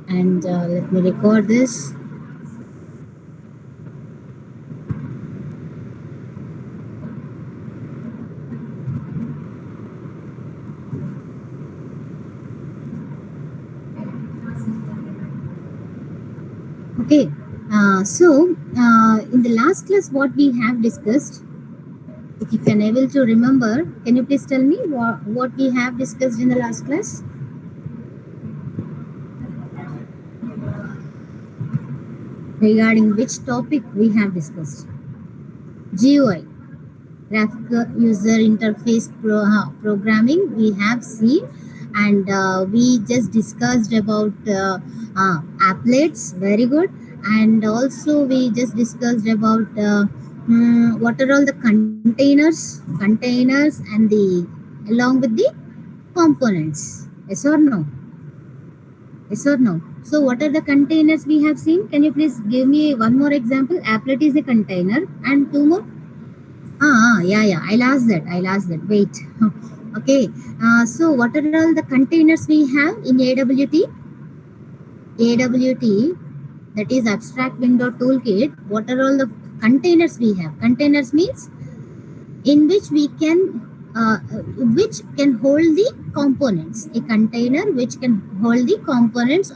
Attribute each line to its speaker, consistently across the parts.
Speaker 1: And let me record this. Okay. In the last class, what we have discussed, if you can able to remember, can you please tell me what we have discussed in the last class? Regarding which topic we have discussed? GUI, graphical user interface programming, we have seen, and we just discussed about applets. Very good. And also we just discussed about what are all the containers and the along with the components. Yes or no? Yes or no? So what are the containers we have seen? Can you please give me one more example? Applet is a container, and two more. Yeah. I'll ask that. Wait. Okay. So what are all the containers we have in AWT? AWT, that is Abstract Window Toolkit. What are all the containers we have? Containers means in which can hold the components. A container which can hold the components.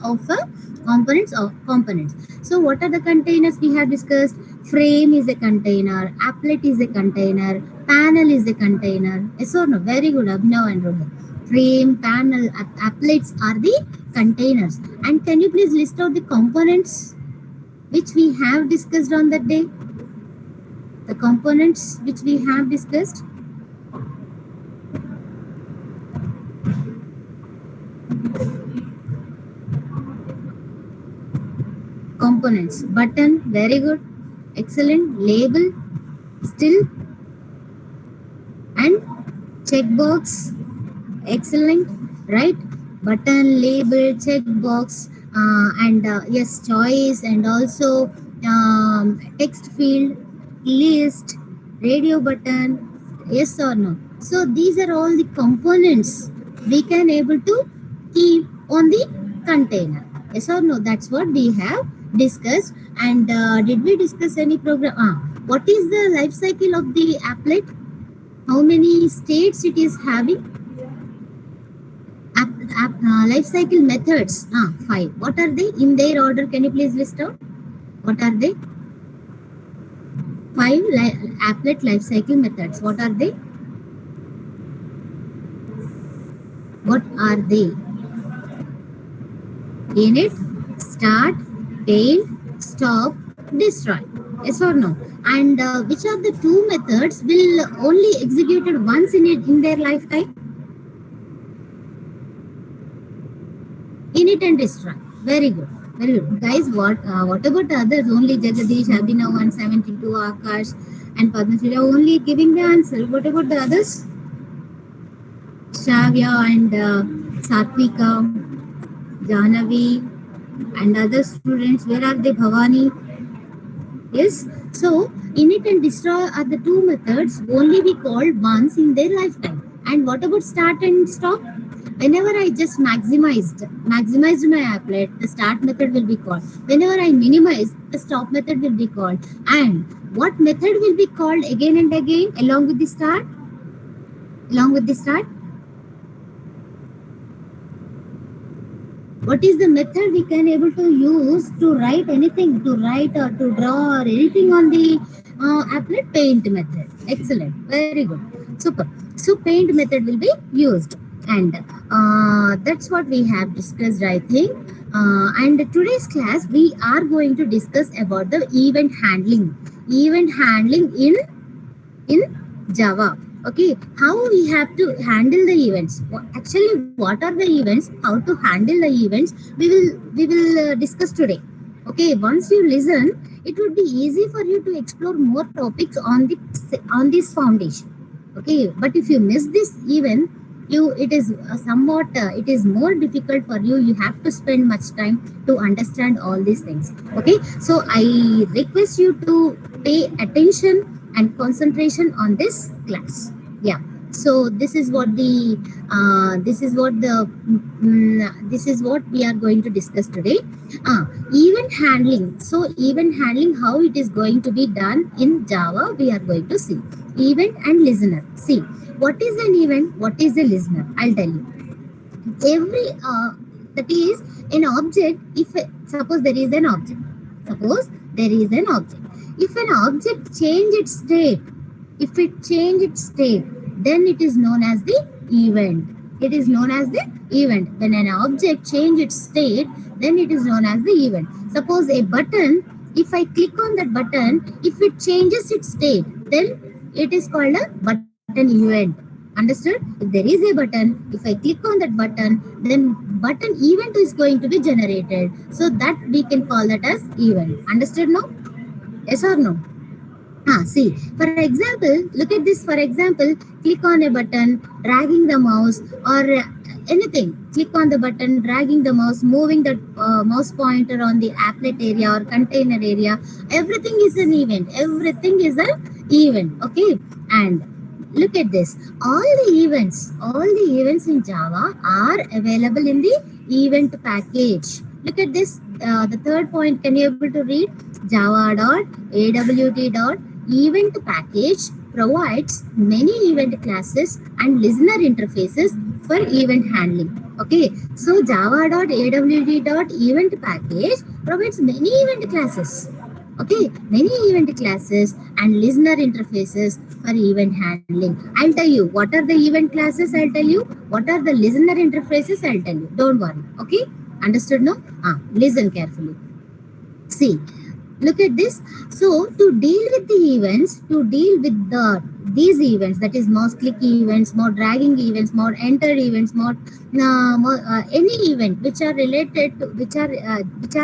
Speaker 1: So what are the containers we have discussed? Frame is a container, applet is a container, panel is a container. Yes or no? Very good, Abhinav and Rohit. Frame, panel, applets are the containers. And can you please list out the components which we have discussed on that day? The components which we have discussed. Components: button, very good, excellent. Label, still, and checkbox, excellent, right? Button, label, checkbox, and yes, choice, and also text field, list, radio button. Yes or no? So these are all the components we can able to keep on the container. Yes or no? That's what we have discussed. And did we discuss any program? What is the life cycle of the applet? How many states it is having? Life cycle methods. 5. What are they in their order? Can you please list out? What are they? 5 applet life cycle methods. What are they? What are they? Init, start, tail, stop, destroy. Yes or no? And which of the two methods will only executed once in their lifetime? Init and destroy. Very good. Very good. Guys, what about the others? Only Jagadish, Abhinav, 172, Akash, and Padmasri are only giving the answer. What about the others? Shavya and Satvika, Jahnavi, and other students. Where are they? Bhavani. Yes. So, init and destroy are the two methods only we called once in their lifetime. And what about start and stop? Whenever I just maximized my applet, the start method will be called. Whenever I minimize, the stop method will be called. And what method will be called again and again along with the start? Along with the start? What is the method we can able to use to write anything, to write or to draw or anything on the applet? Paint method. Excellent. Very good. Super. So paint method will be used. And that's what we have discussed, I think. And today's class, we are going to discuss about the event handling. Event handling in Java. Okay, how we have to handle the events. Actually, what are the events? How to handle the events? We will discuss today. Okay, once you listen, it would be easy for you to explore more topics on this foundation. Okay, but if you miss this event, it is somewhat it is more difficult for you. You have to spend much time to understand all these things. Okay, so I request you to pay attention and concentration on this class. Yeah. So this is what we are going to discuss today. Event handling. So event handling, how it is going to be done in Java, we are going to see. Event and listener. See, what is an event, what is a listener, I'll tell you. Every that is an object. If suppose there is an object, suppose there is an object, if an object change its state, if it change its state, then it is known as the event. It is known as the event. When an object change its state, then it is known as the event. Suppose a button, if I click on that button, if it changes its state, then it is called a button event. Understood? If there is a button, if I click on that button, then button event is going to be generated. So that we can call that as event. Understood now? Yes or no? See, for example, look at this. For example, click on a button, dragging the mouse, or anything. Click on the button, dragging the mouse, moving the mouse pointer on the applet area or container area. Everything is an event. Everything is an event. Okay, and look at this. All the events in Java are available in the event package. Look at this. The third point. Can you able to read? Java.awt.event package provides many event classes and listener interfaces for event handling. Okay, so java.awt.event package provides many event classes. Okay, many event classes and listener interfaces for event handling. I'll tell you what are the event classes. I'll tell you what are the listener interfaces. I'll tell you. Don't worry. Okay, understood? No. Listen carefully. See, look at this. So to deal with the events, to deal with these events, that is mouse click events, more dragging events, more enter events, more any event which are related to which are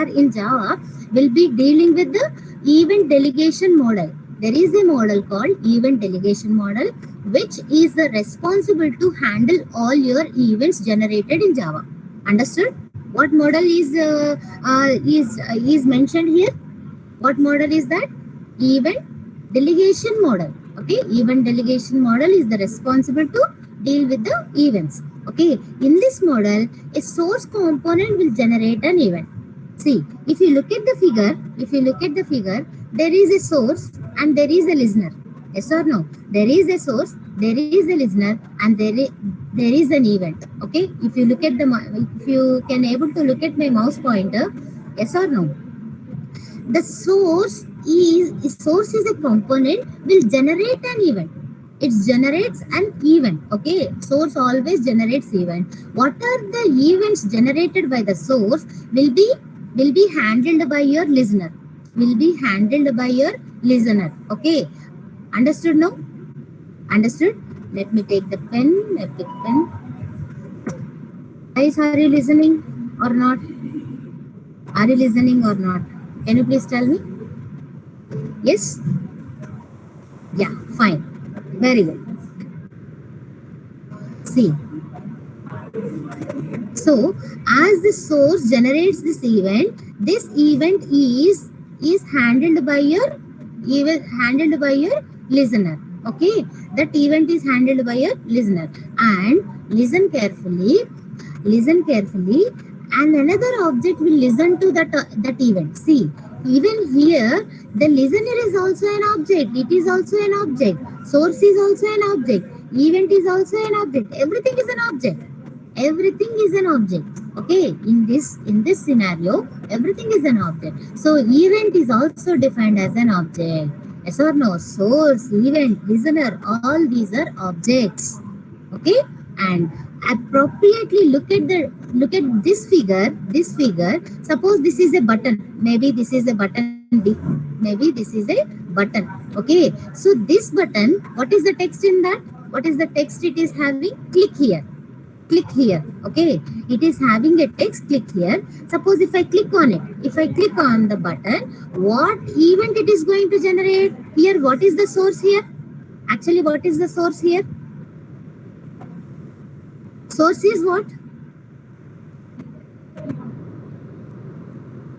Speaker 1: in Java, will be dealing with the event delegation model. There is a model called event delegation model, which is responsible to handle all your events generated in Java. Understood? What model is mentioned here? What model is that? Event delegation model. Okay, event delegation model is the responsible to deal with the events. Okay, in this model, a source component will generate an event. See, if you look at the figure, there is a source and there is a listener. Yes or no? There is a source, there is a listener, and there is an event. Okay, if you can able to look at my mouse pointer, yes or no? The source is a component will generate an event. It generates an event. Okay, source always generates event. What are the events generated by the source will be handled by your listener. Will be handled by your listener. Okay, understood now? Understood? Let me take the pen. Guys, are you listening or not? Are you listening or not? Can you please tell me? Yes? Yeah, fine. Very good. See. So, as the source generates this event is handled by your listener. Okay, that event is handled by your listener. And listen carefully, and another object will listen to that event. See, even here the listener is also an object. It is also an object. Source is also an object. Event is also an object. Everything is an object. Okay, in this scenario, everything is an object. So event is also defined as an object. Yes or no? Source, event, listener, all these are objects. Okay, and appropriately look at this figure. Suppose this is a button. Maybe this is a button. Okay, so this button, what is the text in that? What is the text it is having? Click here. Okay, it is having a text. Click here. Suppose if I click on it, if I click on the button, what event it is going to generate? Here, what is the source here? Actually, what is the source here? Source is what?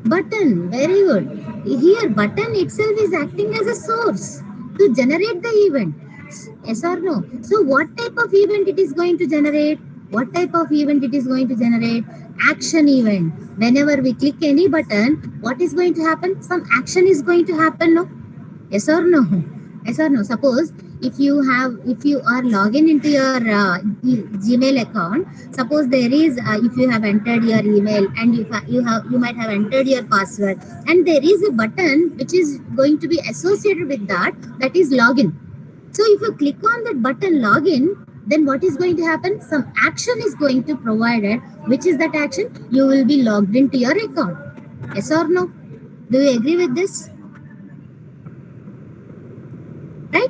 Speaker 1: Button. Very good. Here, button itself is acting as a source to generate the event. Yes or no? So what type of event it is going to generate? What type of event it is going to generate? Action event. Whenever we click any button, what is going to happen? Some action is going to happen, no? Yes or no? Yes or no? Suppose if you are logging into your Gmail account, suppose there is if you have entered your email and you might have entered your password, and there is a button which is going to be associated with that, that is login. So if you click on that button login, then what is going to happen? Some action is going to provided. Which is that action? You will be logged into your account. Yes or no? Do you agree with this? Right?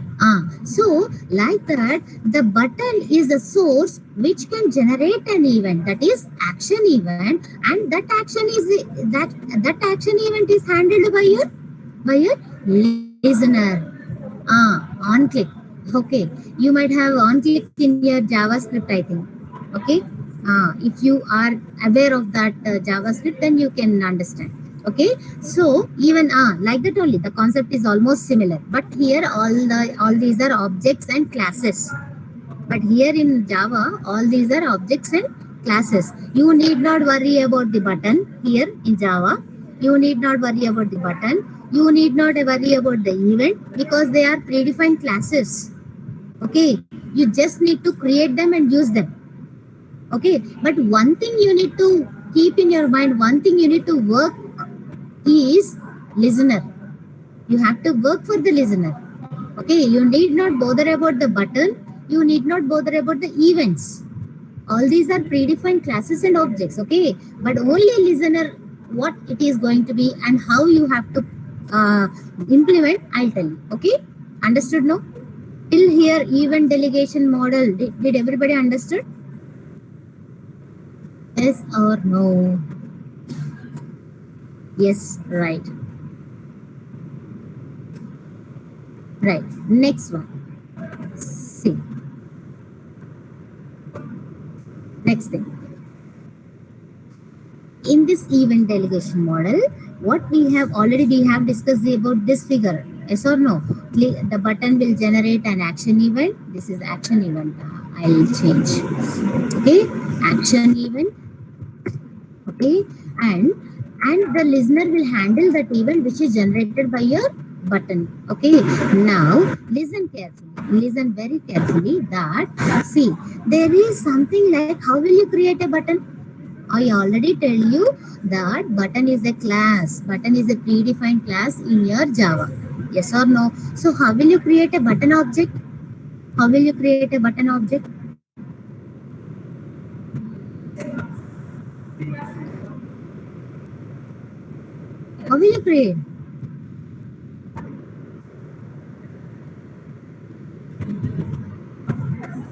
Speaker 1: So like that, the button is the source which can generate an event, that is action event, and that that action event is handled by your listener. On click. Okay, you might have on click in your JavaScript, I think. Okay, if you are aware of that JavaScript, then you can understand. Okay, so even like that only, the concept is almost similar, but here all these are objects and classes. But here in Java, all these are objects and classes. You need not worry about the button here in Java. You need not worry about the button. You need not worry about the event, because they are predefined classes. Okay, you just need to create them and use them. Okay, but one thing you need to keep in your mind, one thing you need to work is listener. You have to work for the listener. Okay, you need not bother about the button. You need not bother about the events. All these are predefined classes and objects. Okay, but only listener, what it is going to be and how you have to uh, implement, I'll tell you. Okay, understood? No, till here event delegation model, did everybody understood? Yes or no? Yes, right. Right, next one. See, next thing, in this event delegation model, what we have discussed about this figure. Yes or no? The button will generate an action event. This is action event. I'll change. Okay, action event. Okay, and the listener will handle that event which is generated by your button. Okay, now listen carefully. Listen very carefully. That, see, there is something like, how will you create a button? I already tell you that button is a class. Button is a predefined class in your Java. Yes or no? So how will you create a button object? How will you create a button object? How will you create?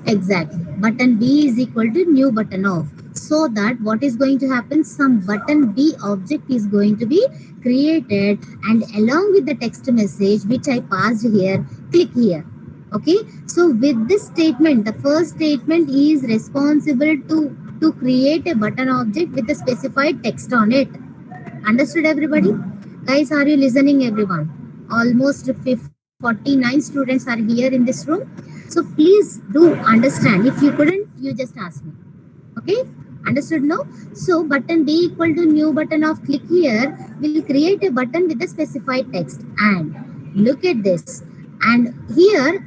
Speaker 1: Exactly. Button B is equal to new button off. So that what is going to happen? Some button B object is going to be created, and along with the text message which I passed here, click here. Okay. So with this statement, the first statement is responsible to create a button object with a specified text on it. Understood, everybody? Guys, are you listening, everyone? Almost 49 students are here in this room. So please do understand. If you couldn't, you just ask me. Okay? Understood now? So button B equal to new button of click here will create a button with a specified text. And look at this. And here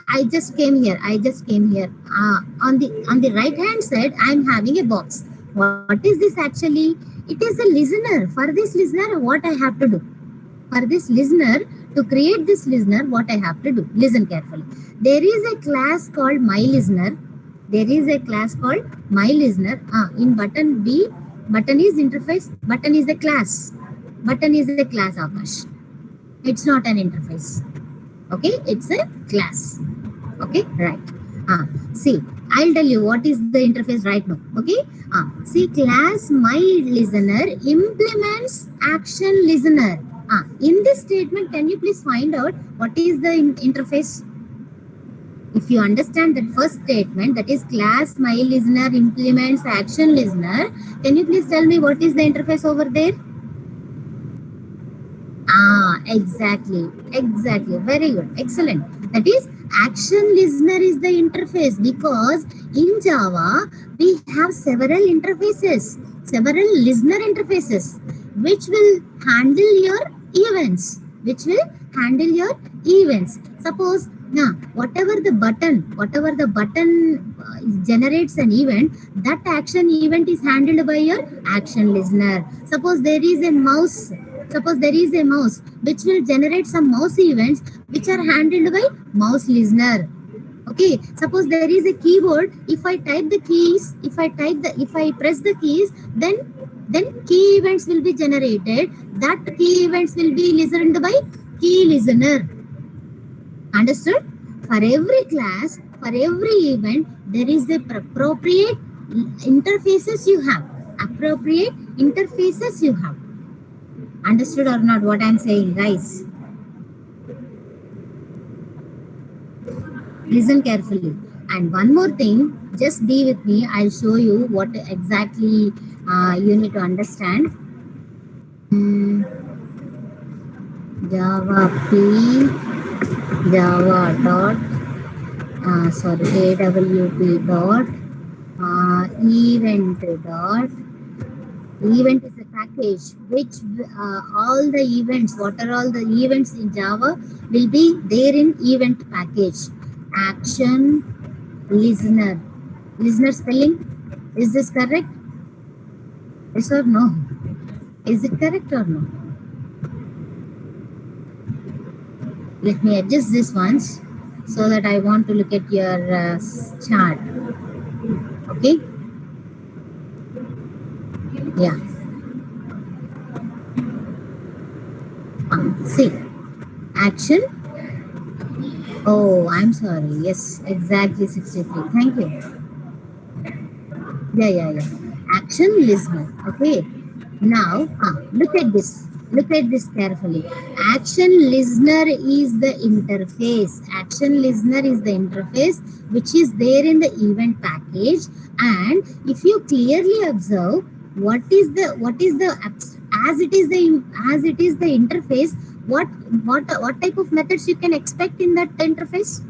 Speaker 1: I just came here. I just came here. On the right hand side, I'm having a box. What is this actually? It is a listener. For this listener, what I have to do? For this listener, to create this listener, what I have to do? Listen carefully. There is a class called my listener. There is a class called my listener. In button B, button is interface. Button is a class. Button is a class, Akash. It's not an interface. Okay, it's a class. Okay, right. See, I'll tell you what is the interface right now. Okay, see, class my listener implements action listener. In this statement, can you please find out what is the interface? If you understand that first statement, that is class my listener implements action listener, can you please tell me what is the interface over there? Exactly. Very good. Excellent. That is Action listener is the interface because in Java we have several interfaces, several listener interfaces, which will handle your events, which will handle your events. Suppose now whatever the button generates an event, that action event is handled by your action listener. Suppose there is a mouse which will generate some mouse events which are handled by mouse listener. Okay, suppose there is a keyboard. If I type the keys, if I press the keys, then key events will be generated. That key events will be listened by key listener. Understood? For every class, for every event, there is a appropriate interfaces you have. Appropriate interfaces you have. Understood or not what I'm saying, guys? Listen carefully. And one more thing, just be with me. I'll show you what exactly you need to understand. Java P, Java dot, AWP dot, event dot. Event is a package which all the events, what are all the events in Java will be there in event package. Action listener. Listener spelling, is this correct? Yes or no? Is it correct or no? Let me adjust this once so that I want to look at your chart. Okay? Yeah. See, action. Oh, I'm sorry. Yes, exactly 63. Thank you. Yeah. Action listener. Okay. Now, look at this. Look at this carefully. Action listener is the interface. Action listener is the interface which is there in the event package. And if you clearly observe, what is the as it is the interface, what type of methods you can expect in that interface?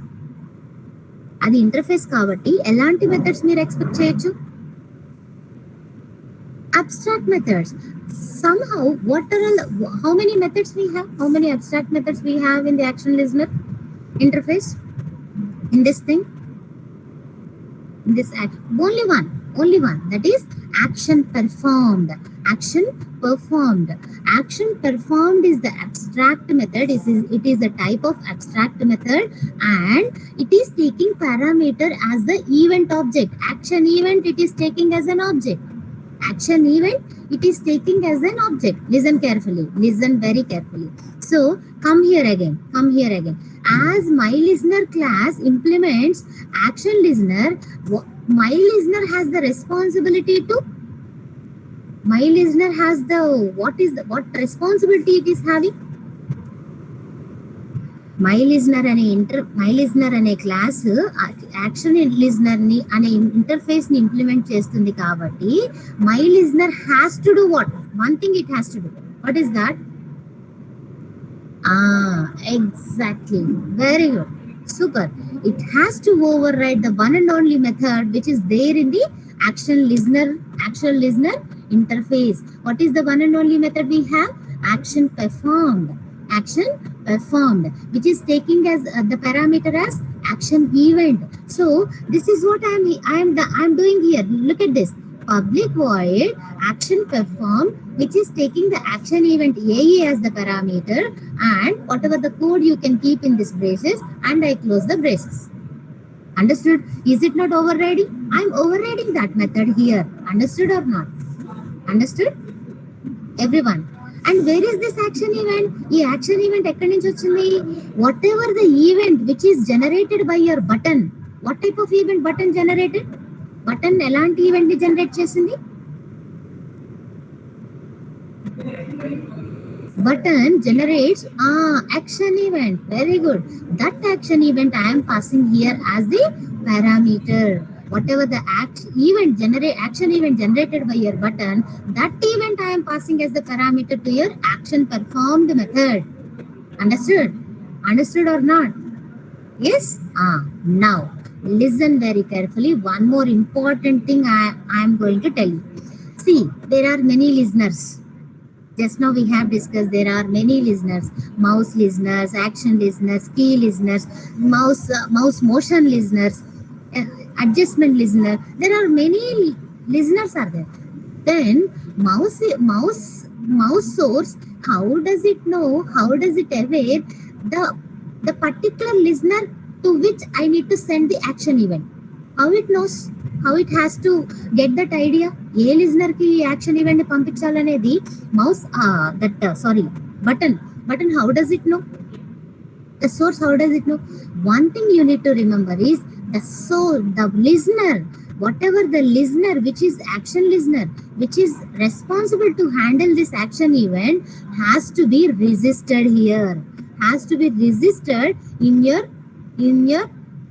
Speaker 1: అది interface కాబట్టి ఎలాంటి methods మీరు expect చేయొచ్చు? Abstract methods. Somehow, how many methods we have? How many abstract methods we have in the action listener interface? In this thing? In this act, only one. That is action performed. Action performed. Action performed is the abstract method. It is a type of abstract method, and it is taking parameter as the event object. Action event, it is taking as an object. Action event, it is taking as an object. Listen carefully. Listen very carefully. So come here again. As my listener class implements action listener, my listener has the responsibility to. My listener has the what responsibility it is having? My listener అనే class action listener ని అనే interface ని implement చేస్తుంది కాబట్టి my listener has to do what? One thing it has to do. What is that? Exactly. Very good. Super. It has to override the one and only method which is there in the action listener interface. What is the one and only method we have? Action performed, which is taking as the parameter as action event. So this is what I'm doing here. Look at this. Public void action performed, which is taking the action event AE as the parameter, and whatever the code you can keep in this braces, and I close the braces. Understood? Is it not overriding? I'm overriding that method here. Understood or not? Understood? Everyone. And where is this action event? The action event ekkadi nunchi vachindi? Whatever the event which is generated by your button. What type of event button generated? Button elanti event ni generate chesindi? Button generates action event. Very good. That action event I am passing here as the parameter. Whatever the action event generated by your button, that event I am passing as the parameter to your action performed method. Understood or not? Yes? Now, listen very carefully. One more important thing I am going to tell you. See, there are many listeners. Just now we have discussed there are many listeners: mouse listeners, action listeners, key listeners, mouse motion listeners, uh, adjustment listener. There are many listeners are there. Then mouse source, how does it know, how does it aware the particular listener to which I need to send the action event? How it knows, how it has to get that idea ఏ listener కి action event పంపించాలనేది mouse that sorry button how does it know? The source, how does it know? One thing you need to remember is the listener, whatever the listener, which is action listener, which is responsible to handle this action event, has to be registered here, has to be registered in your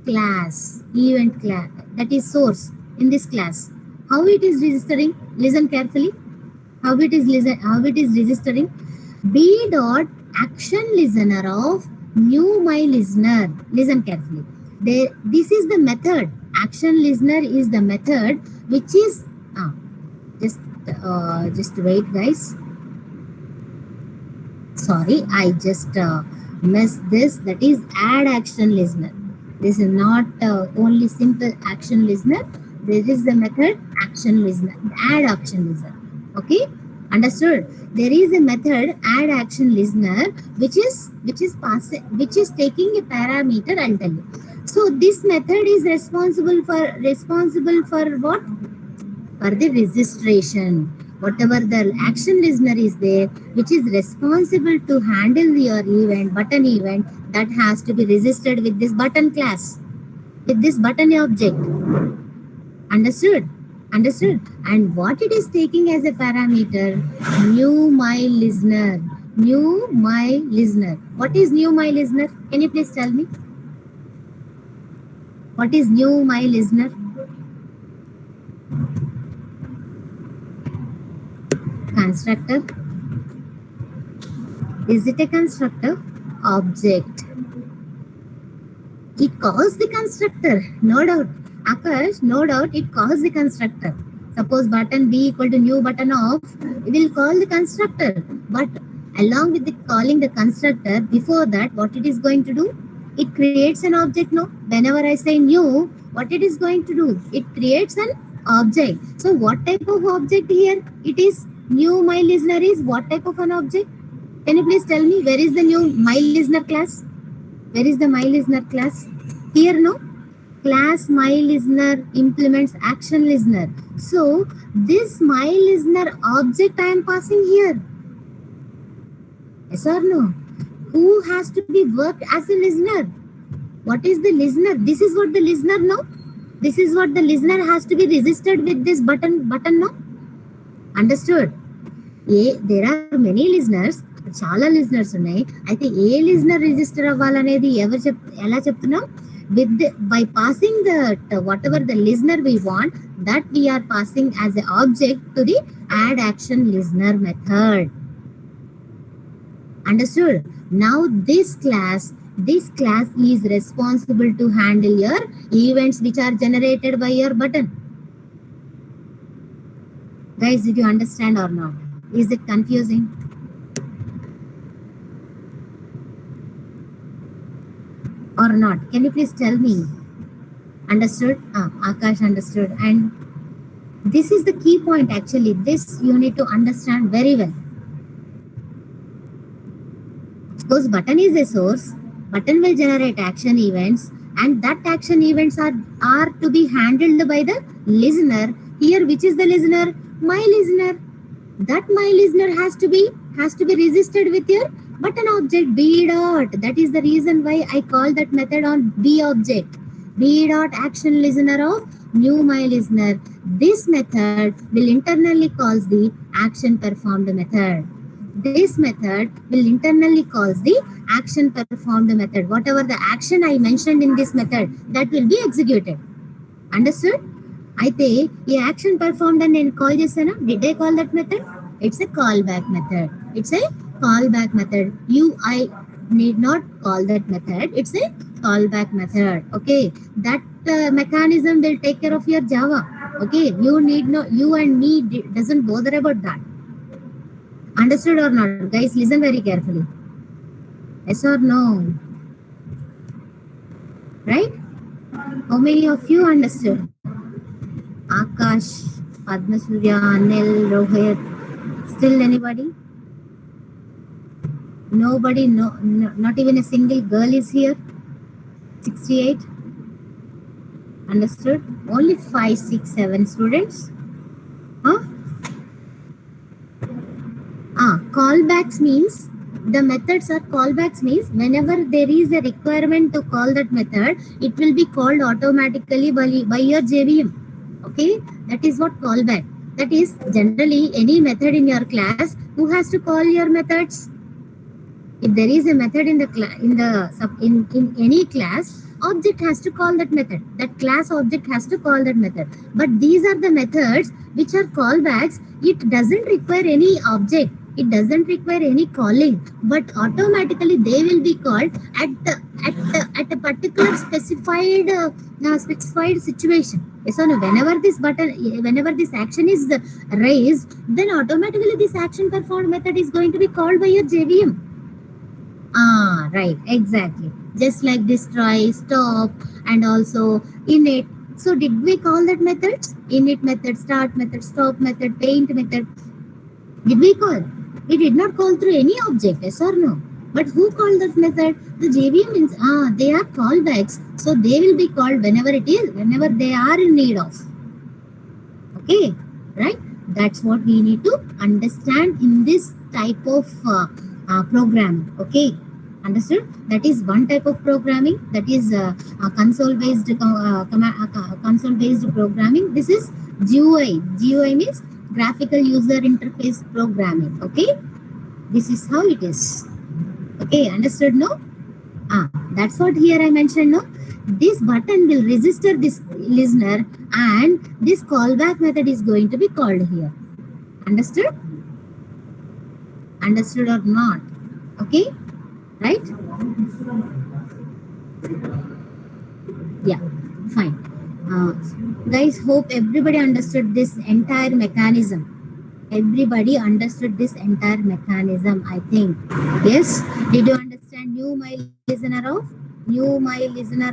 Speaker 1: class, event class, that is source in this class. How it is registering? Listen carefully. How it is registering? B dot action listener of new my listener. Listen carefully. This is the method. Action listener is the method which is just just wait, guys. Sorry, I just missed this. That is add action listener. This is not only simple action listener. This is the method action listener. Add action listener. Okay, understood? There is a method add action listener which is taking a parameter. I'll tell you. So this method is responsible for what? For the registration. Whatever the action listener is there, which is responsible to handle your event, button event, that has to be registered with this button class, with this button object. Understood? Understood? And what it is taking as a parameter? New my listener. New my listener. What is new my listener? Can you please tell me? What is new my listener? Constructor. Is it a constructor? Object. It calls the constructor, no doubt. Akash, no doubt it calls the constructor. Suppose button B equal to new button of, it will call the constructor. But along with the calling the constructor, before that, what it is going to do? It creates an object, no? Whenever I say new, what it is going to do? It creates an object. So what type of object here? It is new my listener is what type of an object? Can you please tell me where is the new my listener class? Where is the my listener class? Here, no? Class my listener implements action listener. So this my listener object I am passing here. Yes or no? Who has to be worked as a listener? What is the listener? This is what the listener know. This is what the listener has to be registered with this button no? Understood? There are many listeners. చాలా listeners ఉన్నాయి. అయితే ఏ listener register అవ్వాలనేది ఎలా చెప్తున్నాం? With by passing the whatever the listener we want, that we are passing as an object to the add action listener method. Understood? Now this class is responsible to handle your events which are generated by your button. Guys, did you understand or not? Is it confusing? Or not? Can you please tell me? Understood? Akash understood. And this is the key point actually. This you need to understand very well. Because button is a source, button will generate action events, and that action events are to be handled by the listener. Here, which is the listener? My listener. That my listener has to be registered with your button object B dot. That is the reason why I call that method on B object. B dot action listener of new my listener. This method will internally calls the action performed method. This method will internally calls the action performed method. Whatever the action I mentioned in this method, that will be executed. Understood? అయితే ఈ action performed అని నేను call చేశానా? Did I call that method? It's a call back method. It's a call back method. I need not call that method. It's a callback method. Okay, that mechanism will take care of your Java. Okay, you need no, you and me doesn't bother about that. Understood or not, guys? Listen very carefully. Yes or no? Right? How many of you understood? Akash, Padmasurya, Anil, Rohit. Still anybody? Nobody, no, not even a single girl is here. 68. Understood? Only 5, 6, 7 students. Huh? Callbacks means the methods are callbacks means whenever there is a requirement to call that method, it will be called automatically by your JVM. Okay, that is what callback. That is generally any method in your class who has to call your methods. If there is a method in the in any class, object has to call that method, that class object has to call that method. But these are the methods which are callbacks. It doesn't require any object, it doesn't require any calling, but automatically they will be called at a particular specified situation. So no, whenever this action is raised, then automatically this action performed method is going to be called by your JVM. Right, exactly. Just like destroy, stop, and also init. So did we call that methods? Init method, start method, stop method, paint method. Did we call? We did not call through any object, yes or no? But who called that method? The JVM means they are callbacks. So they will be called whenever they are in need of. Okay, right? That's what we need to understand in this type of programming. Okay, understood? That is one type of programming, that is console based console based programming. This is GUI means graphical user interface programming. Okay, this is how it is. Okay, understood? No, that's what here I mentioned. No, this button will register this listener, and this callback method is going to be called here. Understood? Understood or not? Okay, right? Yeah, fine. uh, Guys, hope everybody understood this entire mechanism. Everybody understood this entire mechanism, I think. Yes, did you understand? You my listener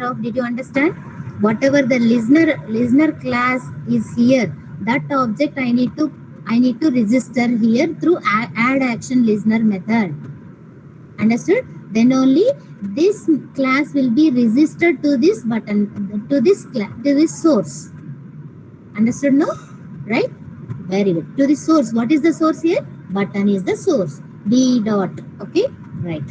Speaker 1: of, did you understand? Whatever the listener class is here, that object I need to register here through add action listener method. Understood? Then only this class will be registered to this button, to this class, to this source. Understood? No, right? Very good. To the source. What is the source here? Button is the source. B dot. Okay, right.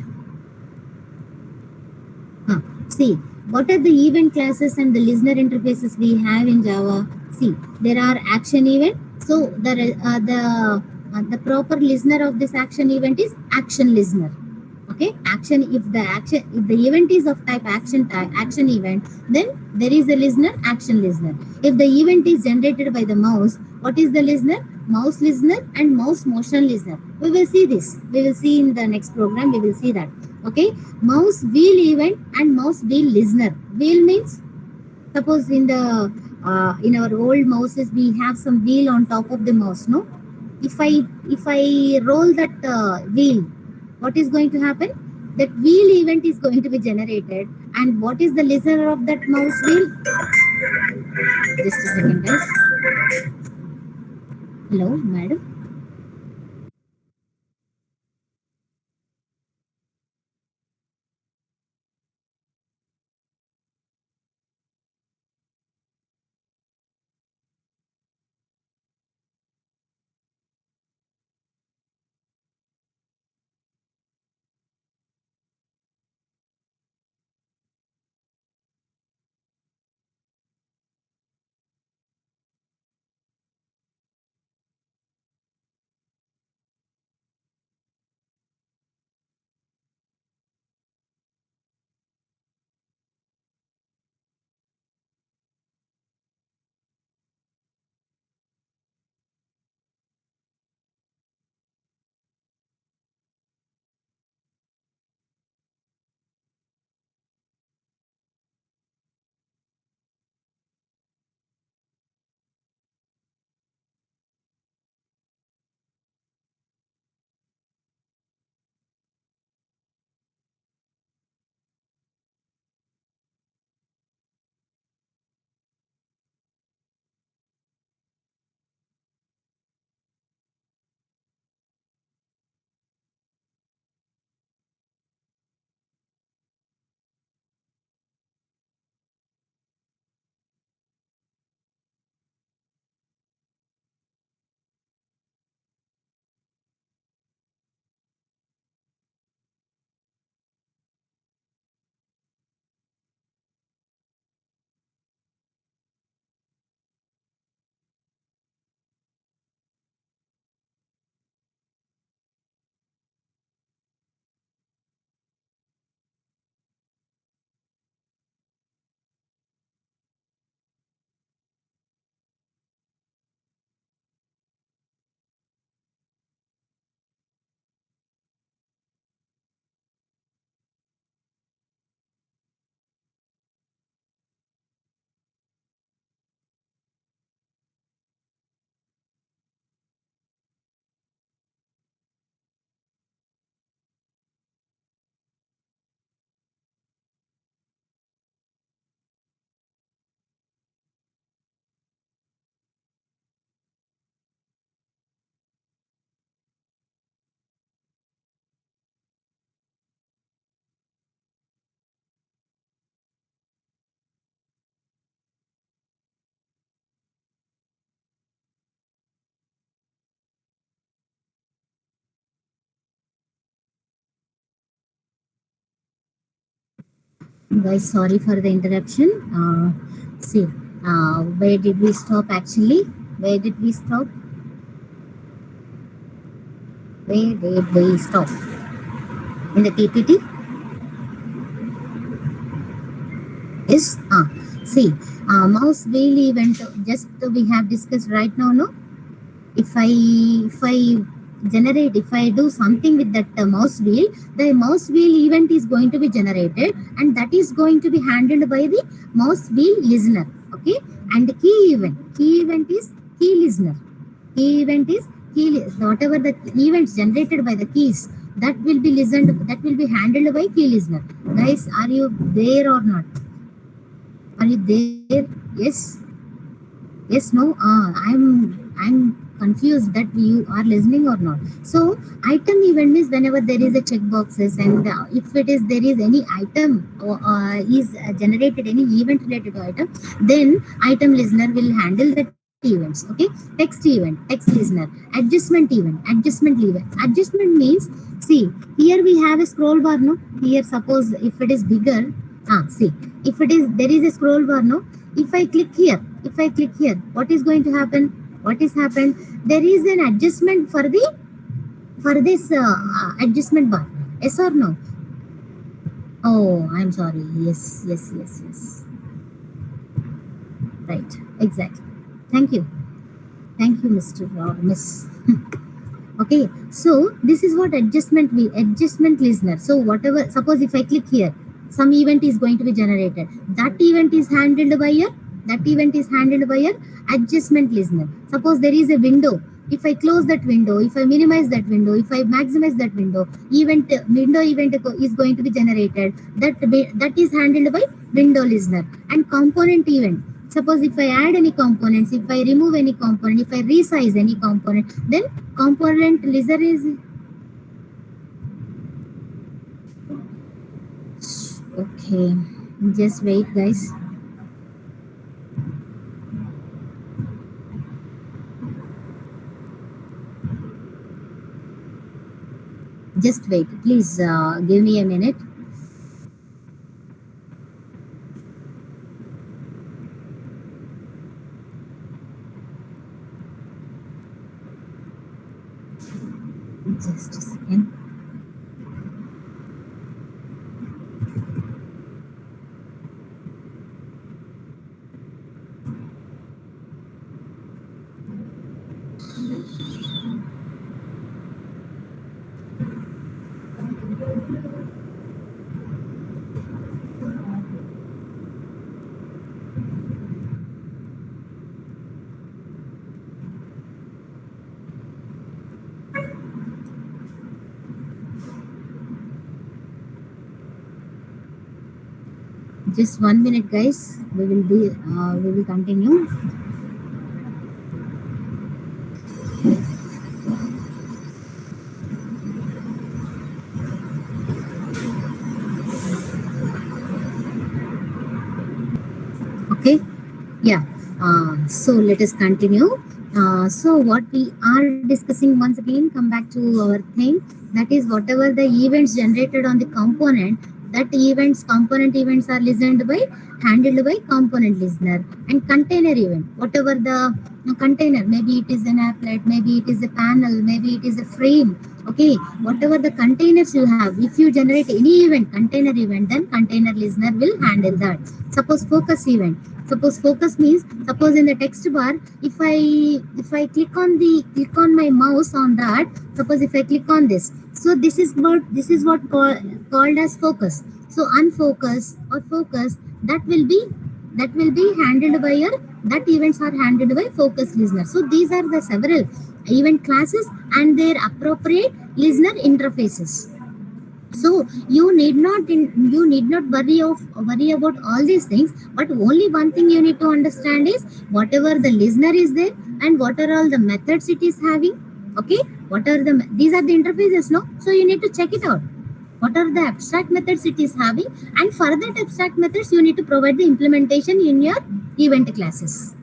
Speaker 1: See, what are the event classes and the listener interfaces we have in Java? See, there are action event. So the proper listener of this action event is action listener. Okay, action, if the event is of type action event, then there is a listener, action listener. If the event is generated by the mouse, what is the listener? Mouse listener and mouse motion listener. We will see this, we will see in the next program, we will see that. Okay, mouse wheel event and mouse wheel listener. Wheel means, suppose in our old mouses we have some wheel on top of the mouse, no? If I roll that wheel, what is going to happen? That wheel event is going to be generated, and what is the listener of that mouse wheel? Just a second, guys. Hello, madam. Guys, sorry for the interruption. See, where did we stop actually? Where did we stop? Where did we stop? In the PPT? Yes. See, mouse wheel event just we have discussed right now. No, if I generate, if I do something with that mouse wheel, the mouse wheel event is going to be generated, and that is going to be handled by the mouse wheel listener. Okay, and the key event is key listener. Key event is whatever the events generated by the keys, that will be listened, that will be handled by key listener. Guys, are you there or not? Are you there? Yes. Yes, no. I'm confused that you are listening or not. So item event means whenever there is a checkboxes, and if it is there is any item or is generated any event related to item, then item listener will handle that events. Okay, text event, text listener, adjustment means, see, here we have a scroll bar. No, here suppose if it is bigger. See, if it is there is a scroll bar. No, if I click here, what is going to happen? What is happened? There is an adjustment for the for this adjustment bar. Yes or no? Oh, I'm sorry. Yes. Right. Exactly. Thank you. Thank you, Mr. Miss. Okay. So this is what adjustment listener. So whatever, suppose if I click here, some event is going to be generated. That event is handled by your adjustment listener. Suppose there is a window. If I close that window, if I minimize that window, if I maximize that window, window event is going to be generated. That is handled by window listener. And component event. Suppose if I add any components, if I remove any component, if I resize any component, then component listener is okay. Just wait, guys. Just wait. Please give me a minute. Just a second. Just 1 minute, guys. We will continue. Okay. Yeah. So let us continue. So what we are discussing, once again, come back to our thing. That is, whatever the events generated on the component, that component events are handled by component listener. And container event, whatever the container, maybe it is an applet, maybe it is a panel, maybe it is a frame. Okay, whatever the containers you have, if you generate any container event, then container listener will handle that. Suppose focus event. Suppose focus means, suppose in the text bar, if I click on my mouse on that, suppose if I click on this, so this is what called as focus. So unfocus or focus, that will be handled by your that events are handled by focus listener. So these are the several event classes and their appropriate listener interfaces. So you need not worry about all these things, but only one thing you need to understand is, whatever the listener is there and what are all the methods it is having. Okay, these are the interfaces, no? So you need to check it out, what are the abstract methods it is having, and for that abstract methods you need to provide the implementation in your event classes.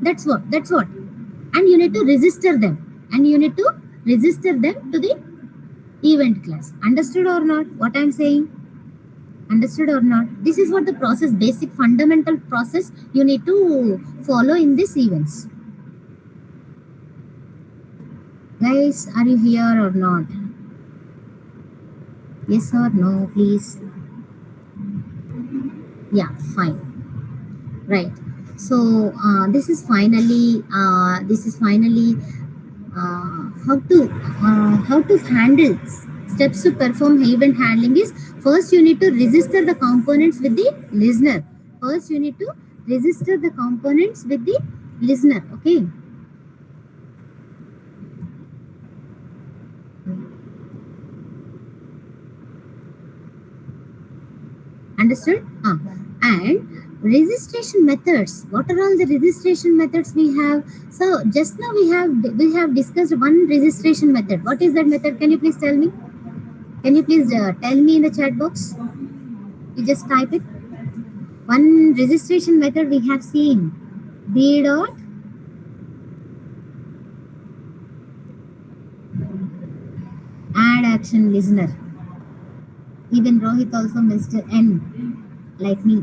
Speaker 1: That's what and you need to register them to the event class. Understood or not what I'm saying? Understood or not? This is what the process, basic fundamental process you need to follow in these events. Guys, are you here or not? Yes or no, please? Yeah, fine. Right. So this is finally how to handle steps to perform event handling is first you need to register the components with the listener. First you need to register the components with the listener. Okay. Understood? And registration methods. What are all the registration methods we have? So just now we have discussed one registration method. What is that method? Can you please tell me? Can you please tell me in the chat box? You just type it. One registration method we have seen. B dot add action listener. Even Rohit also missed N like me.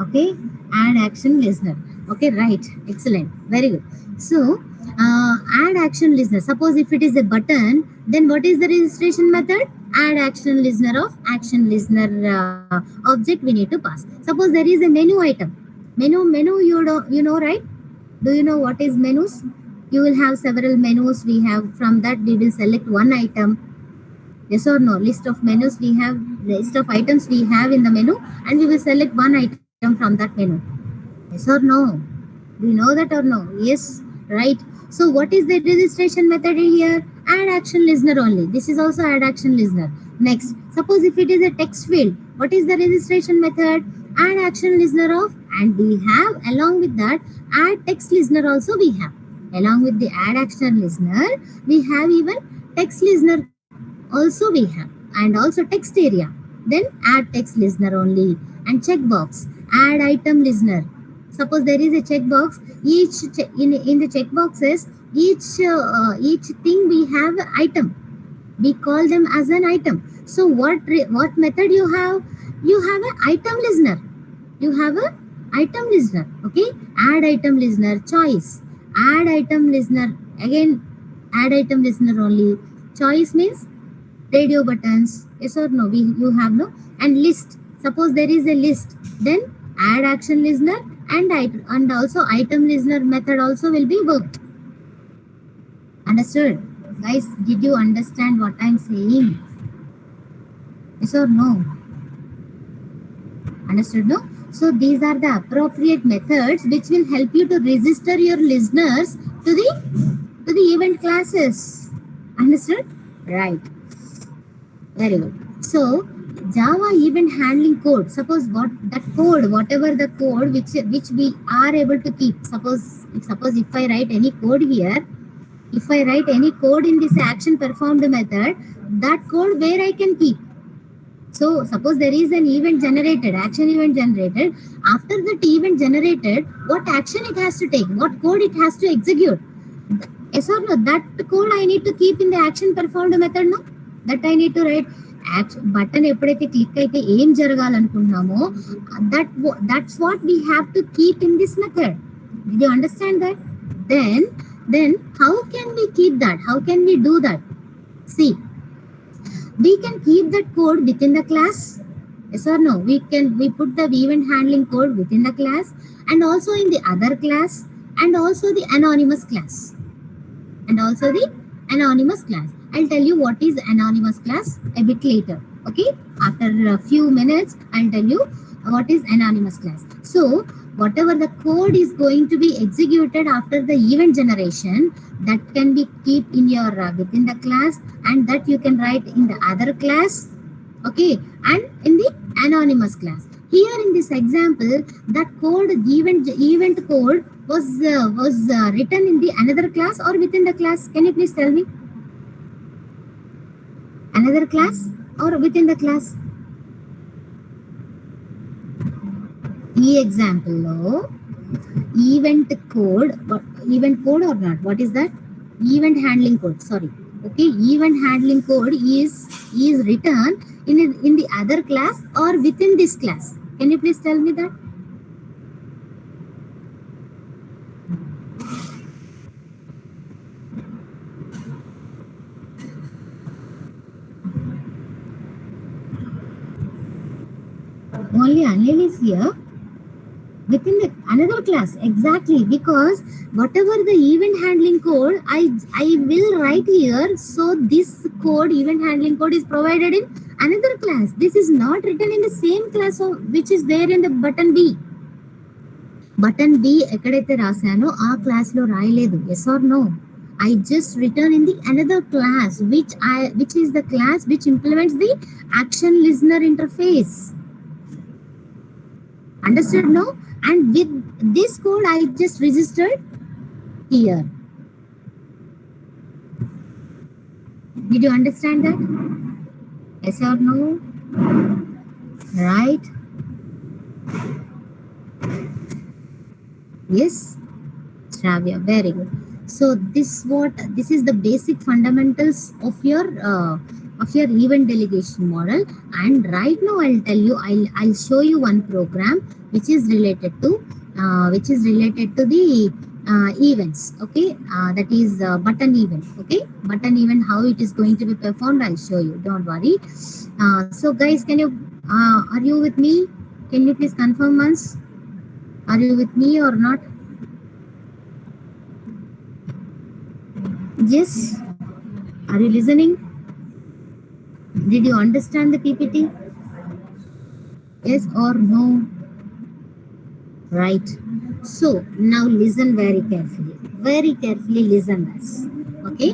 Speaker 1: Okay, add action listener. Okay, right, excellent, very good. So add action listener, suppose if it is a button, then what is the registration method? Add action listener of action listener object we need to pass. Suppose there is a menu item. Menu you know, right? Do you know what is menus? You will have several menus. We have, from that we will select one item. Yes or no? List of menus we have, list of items we have in the menu, and we will select one item from that menu. Yes or no? Do you know that or no? Yes, right. So what is the registration method here? Add action listener only. This is also add action listener. Next, suppose if it is a text field, what is the registration method? Add action listener of, and we have along with that add text listener also we have. Along with the add action listener, we have even text listener also we have, and also text area. Then add text listener only, and checkbox, add item listener. Suppose there is a checkbox, in the checkboxes, each thing we have an item. We call them as an item. So what method you have? You have an item listener. You have a item listener. Okay, add item listener, choice, add item listener, again add item listener only. Choice means radio buttons. Yes or no? You have no. And list, suppose there is a list, then add action listener and also item listener method also will be worked. Understood? Guys, did you understand what I'm saying? Yes or no? Understood, no? So these are the appropriate methods which will help you to register your listeners to the event classes. Understood? Right. Very good. So Java event handling code. Suppose whatever the code which we are able to keep. Suppose if I write any code here, if I write any code in this action performed method, that code where I can keep. So suppose there is an event generated, action event generated. After that event generated, what action it has to take, what code it has to execute. Yes or no? That code I need to keep in the action performed method, no? That I need to write. Button ఎప్పుడైతే click అయితే ఏం జరగాలనుకుంటున్నామో that's what we have to keep in this method. Did you understand that? Then how can we keep that? How can we do that? See, we can keep that code within the class. Yes or no? We put the event handling code within the class, and also in the other class, and also the anonymous class. I'll tell you what is anonymous class a bit later. Okay, after a few minutes I'll tell you what is anonymous class. So whatever the code is going to be executed after the event generation, that can be keep in your within the class, and that you can write in the other class. Okay, and in the anonymous class. Here in this example, that code, event code was written in the another class or within the class. Can you please tell me? Another class or within the class? ఈ ఎగ్జాంపుల్లో event code or not? What is that? Event handling code. Sorry. Okay, event handling code is written in the other class or within this class? Can you please tell me that? Only Anil is here within the another class, exactly, because whatever the event handling code I will write here, so this code, event handling code, is provided in another class. This is not written in the same class which is there in the button B. Button B ఎక్కడైతే రాశానో ఆ class లో రాయలేదు. Yes or no? I just written in the another class which is the class which implements the action listener interface. Understood? No? And with this code I just registered here. Did you understand that? Yes or no? Right? Yes, Shravya, very good. So this is the basic fundamentals of your event delegation model. And right now I'll tell you, I'll show you one program which is related to the events. Okay, that is button event. Okay, button event, how it is going to be performed, I'll show you. Don't worry. So guys, can you are you with me? Can you please confirm once? Are you with me or not? Yes. Are you listening? Did you understand the PPT? Yes or no? Right. So now listen very carefully. Very carefully listen us. Okay?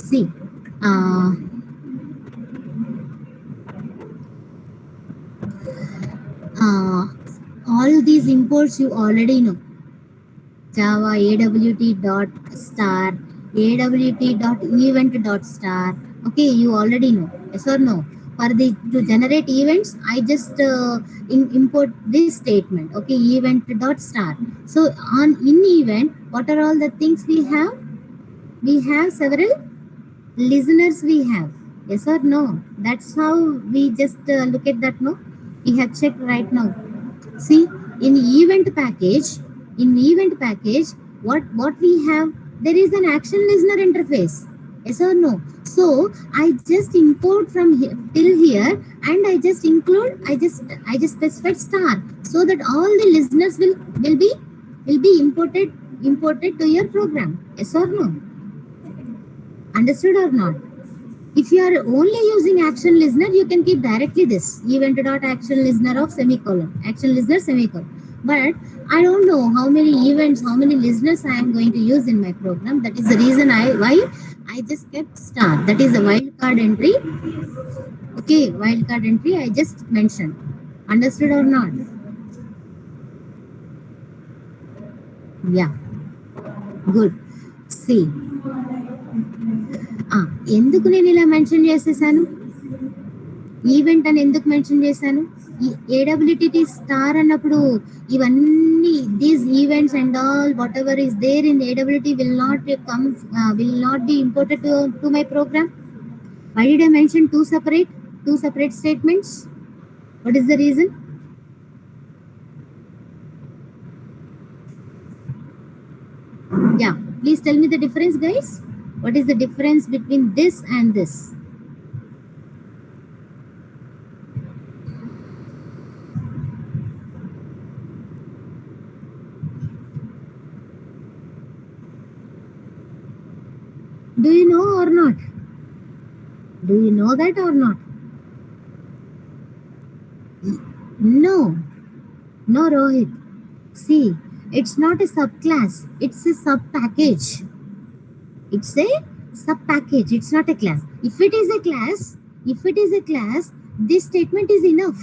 Speaker 1: See. All these imports you already know. Java awt.star, awt.event.star. Okay, you already know. Yes or no? To generate events, I just import this statement. Okay, event.star. So in event, what are all the things we have? We have several listeners. We have. Yes or no? That's how we just look at that. No, we have checked right now. See, in event package, what we have, there is an action listener interface. Yes or no? So I just import from here till here, and I just specified star, so that all the listeners will be imported to your program. Yes or no? Understood or not? If you are only using action listener, you can keep directly this event.action listener of semicolon, action listener semicolon. But I don't know how many events, how many listeners I am going to use in my program. That is the reason why I just kept star. That is a wildcard entry. Okay, wildcard entry I just mentioned. Understood or not? Yeah. Good. See. ఎందుకు నేను ఇలా mention చేసేసాను? Event అని ఎందుకు mention చేశాను? AWT star అన్నప్పుడు ఇవన్నీ these events and all whatever is there in AWT will not be imported to my program. Why did I mention two separate statements? What is the reason? Yeah, please tell me the difference, guys. What is the difference between this and this? Do you know or not? Do you know that or not? No, Rohit. See, it's not a subclass, it's a sub-package. It's a sub-package, it's not a class. If it is a class, this statement is enough.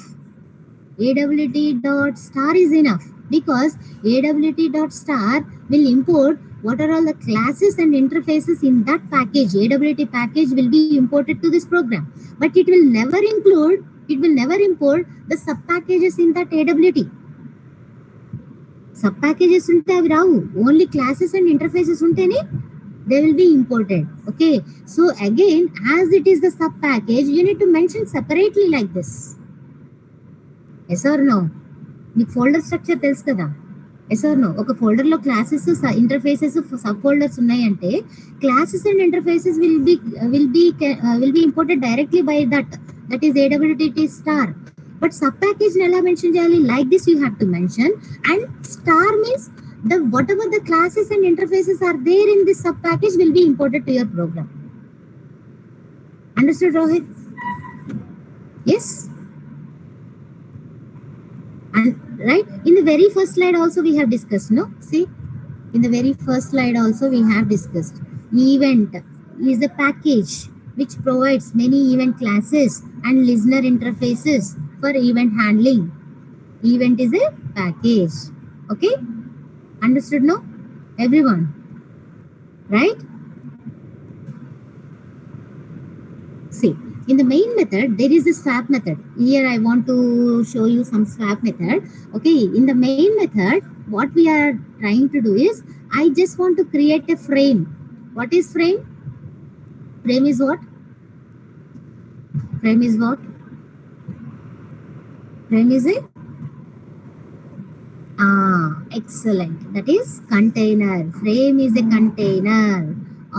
Speaker 1: AWT.star is enough, because AWT.star will import what are all the classes and interfaces in that package. AWT package will be imported to this program, but it will never import the sub-packages in that AWT. Sub-packages unte avi ravu, only classes and interfaces untene they will be imported. Okay, so again, as it is the sub package, you need to mention separately like this. Yes or no? మీకు folder structure తెలుసు కదా. Yes or no? ఒక ఫోల్డర్లో classes interfaces sub folders ఉన్నాయంటే classes and interfaces will be imported directly by that is AWT star. But sub package ఎలా mention చేయాలి? Like this you have to mention, and star means the whatever the classes and interfaces are there in this sub package will be imported to your program. Understood, Rohit? Yes. And right, in the very first slide also we have discussed, no? See, in the very first slide also we have discussed event is a package which provides many event classes and listener interfaces for event handling. Event is a package. Okay, understood, no? Everyone, right? See, in the main method there is a swap method. Here I want to show you some swap method. Okay, in the main method what we are trying to do is, I just want to create a frame. What is frame? Frame is what? Frame is what? Frame is a excellent. That is container. Frame is a container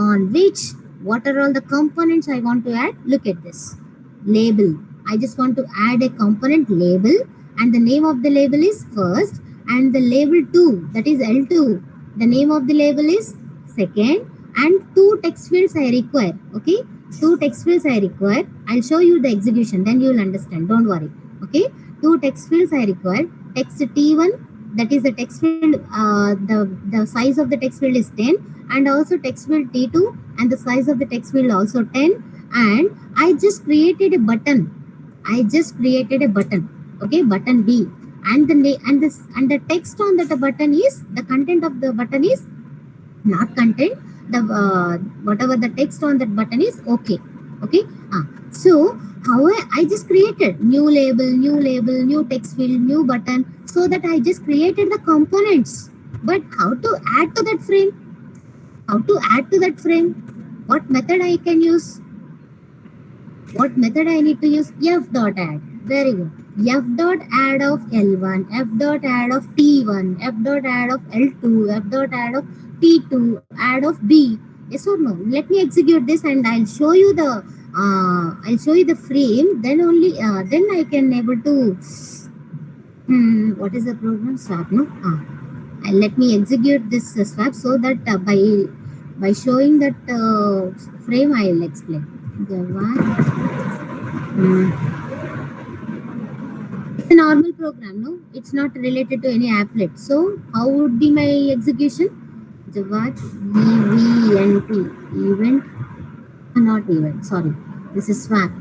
Speaker 1: on which what are all the components I want to add? Look at this. Label. I just want to add a component label, and the name of the label is first, and the label 2, that is L2. The name of the label is second, and 2 text fields I require. Okay, 2 text fields I require. I'll show you the execution, then you will understand. Don't worry. Okay, 2 text fields I require. Text T1, that is the text field, the size of the text field is 10, and also text field T2, and the size of the text field also 10, and I just created a button. Okay, button B, and the text on that button is, the content of the button is not content, the whatever the text on that button is okay. So how I just created new label, new text field, new button, so that I just created the components. But how to add to that frame? What method I can use? What method I need to use? F.add. Very good. F.add of L1, F.add of T1, F.add of L2, F.add of T2, add of B. Yes or no? Let me execute this, and I'll show you the frame. Then only then I can able to what is the program? Swap, no? And let me execute this swap, so that by showing that frame I will explain. It's a normal program, no? It's not related to any applet. So how would be my execution? Javad event, not event, sorry, this is swap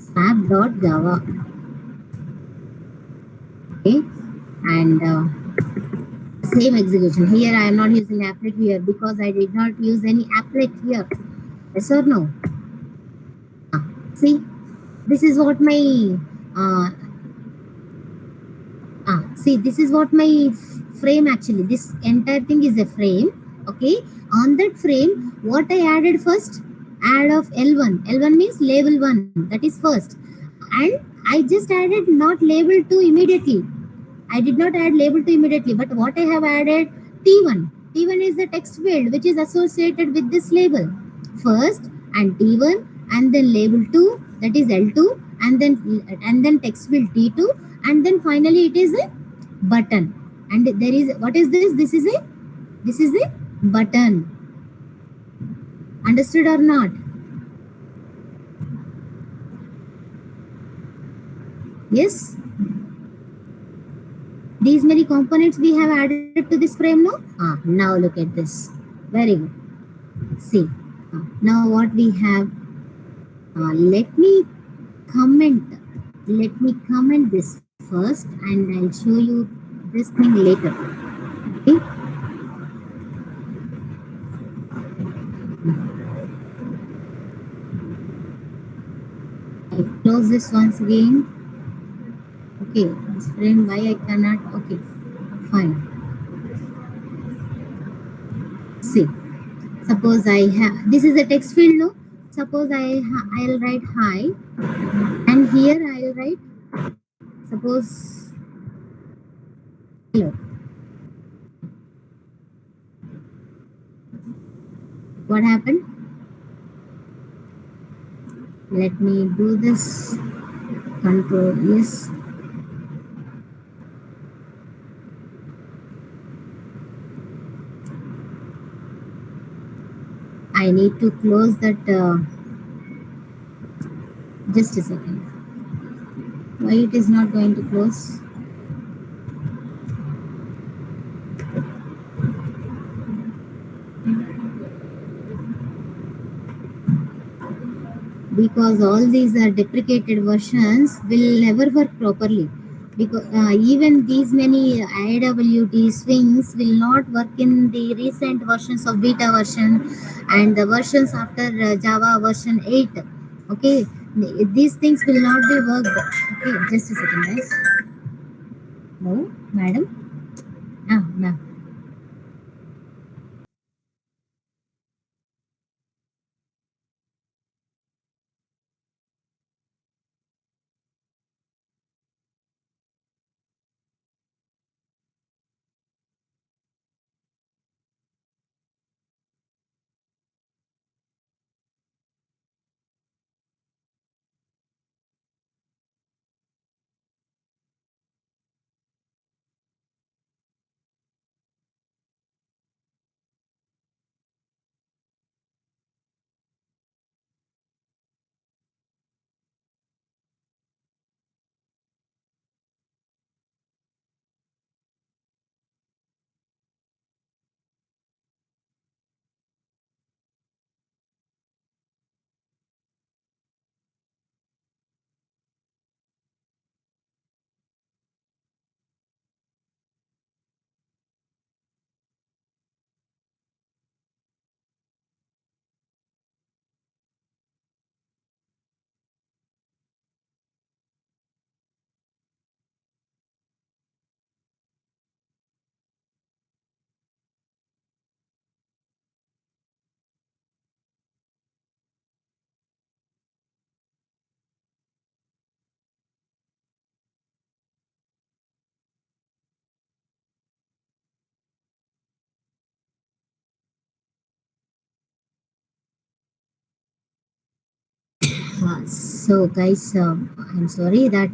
Speaker 1: swap.java. Okay, and same execution. Here I am not using applet here because I did not use any applet here. Yes or no? See, this is what my this is what my frame actually. This entire thing is a frame. Okay, on that frame, what I added first? Add of L1. L1 means label 1. That is first, and I just added not label 2 immediately. I did not add label 2 immediately, but what I have added, T1. T1 is the text field which is associated with this label first, and T1, and then label 2, that is L2, and then text field T2, and then finally it is a button. And there is, what is this? This is a button. Understood or not? Yes. These many components we have added to this frame, no? Now look at this. Very good. See, now what we have, let me comment this first, and I'll show you this thing later. Okay, I close this once again. Okay, this frame, why I cannot? Okay, fine. Suppose I have, this is a text field, no? Suppose I'll write hi, and here I'll write, suppose, hello. What happened? Let me do this. Control yes. I need to close that. Just a second. Why it is not going to close? Because all these are deprecated versions will never work properly, because even these many IWT swings will not work in the recent versions of beta version and the versions after Java version 8. Okay, these things will not be worked. Okay, just a second guys. No, madam. No. So guys, I'm sorry that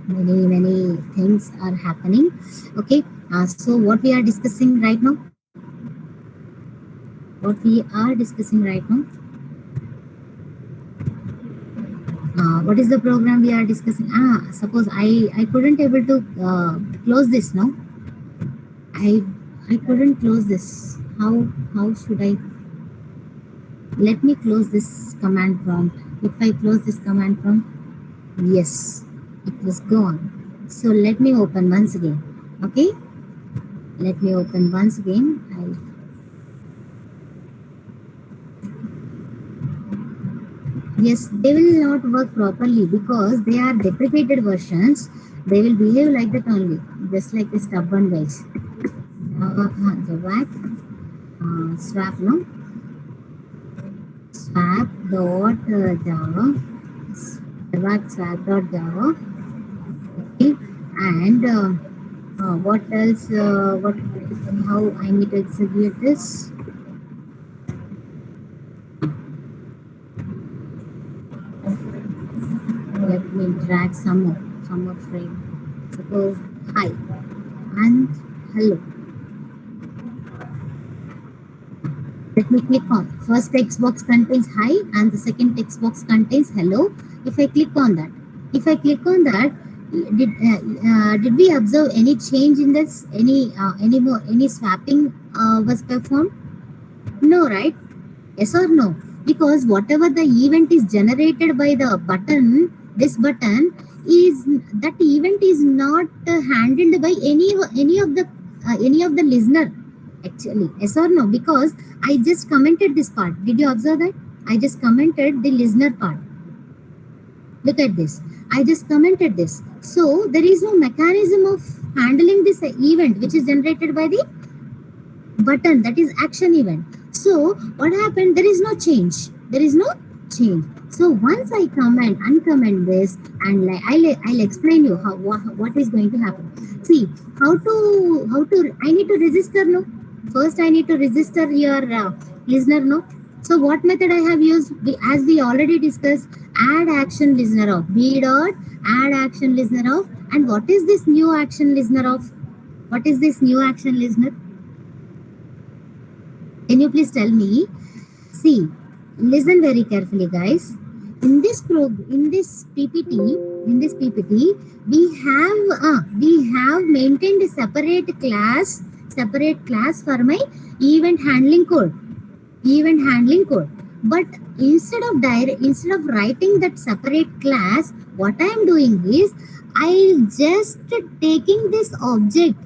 Speaker 1: many things are happening. Okay, so what we are discussing right now, what is the program we are discussing? Suppose I couldn't able to close this now. I couldn't close this. How should I? Let me close this command prompt. If I close this command prompt, yes, it was gone. So let me open once again. Okay, let me open once again. Yes, they will not work properly because they are deprecated versions. They will behave like that only, just like the stubborn guys. The whack swap, no? Swap dot Java. Whack swap dot Java. Okay, and what else? What? How I need to execute this? Let me drag some more frame. Suppose hi and hello. Let me click on first text box contains hi and the second text box contains hello. If I click on that, did we observe any change in this? Any swapping was performed? No, right? Yes or no? Because whatever the event is generated by the button, this button is that event is not handled by any of the listener actually. Yes or no? Because I just commented this part. Did you observe that? I just commented the listener part. Look at this. I just commented this. So there is no mechanism of handling this event which is generated by the button, that is action event. So what happened? There is no change. There is no change. So once I comment, uncomment this, and like I'll explain you how what is going to happen. See how to I need to register no. First I need to register your listener no. So what method I have used? As we already discussed, add action listener of b dot add action listener of, and what is this new action listener of? What is this new action listener? Can you please tell me? See, listen very carefully, guys. In this PPT, we have maintained a separate class for my event handling code, But instead of writing that separate class, what I am doing is I'll just taking this object.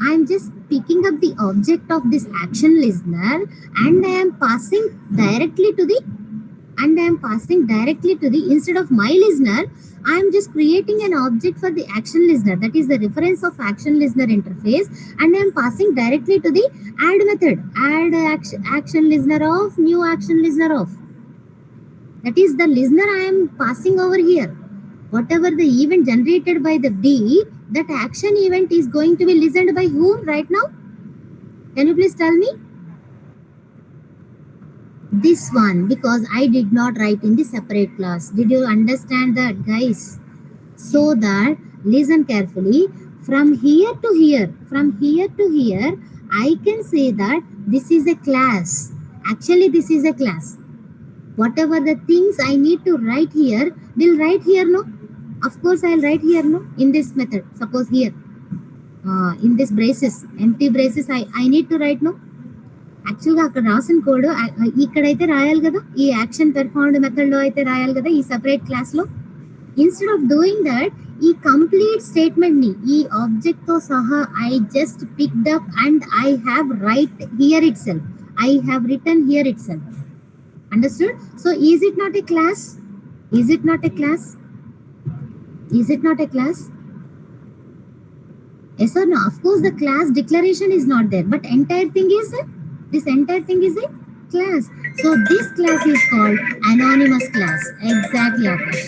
Speaker 1: I'm just picking up the object of this action listener, and directly to the I am passing directly to the instead of my listener, I am just creating an object for the action listener, that is the reference of action listener interface, and I am passing directly to the add method, action listener of, new action listener of. That is the listener I am passing over here. Whatever the event generated by the B, that action event is going to be listened by whom right now? Can you please tell me? This one, because I did not write in the separate class. Did you understand that, guys? So that, listen carefully, from here to here, I can say that this is a class. Actually, this is a class. Whatever the things I need to write here, will write here, no? Of course, I'll write here, no? In this method. Suppose here, in this braces, empty braces, I need to write, no? యాక్చువల్గా అక్కడ రాసిన code ఇక్కడైతే రాయాలి కదా, ఈ action performed మెథడ్లో అయితే రాయాలి కదా, ఈ సెపరేట్ క్లాస్లో. ఇన్స్టెడ్ ఆఫ్ డూయింగ్ దట్, ఈ కంప్లీట్ స్టేట్మెంట్ని ఈ ఆబ్జెక్ట్తో సహా I just picked up and I have right here it self. I have return here it self. Understood? So is it not a class? Is it not a class? Is it not a class? Yes or no? Of course, the class declaration is not there, but this entire thing is a class. So this class is called anonymous class. Exactly, Akash.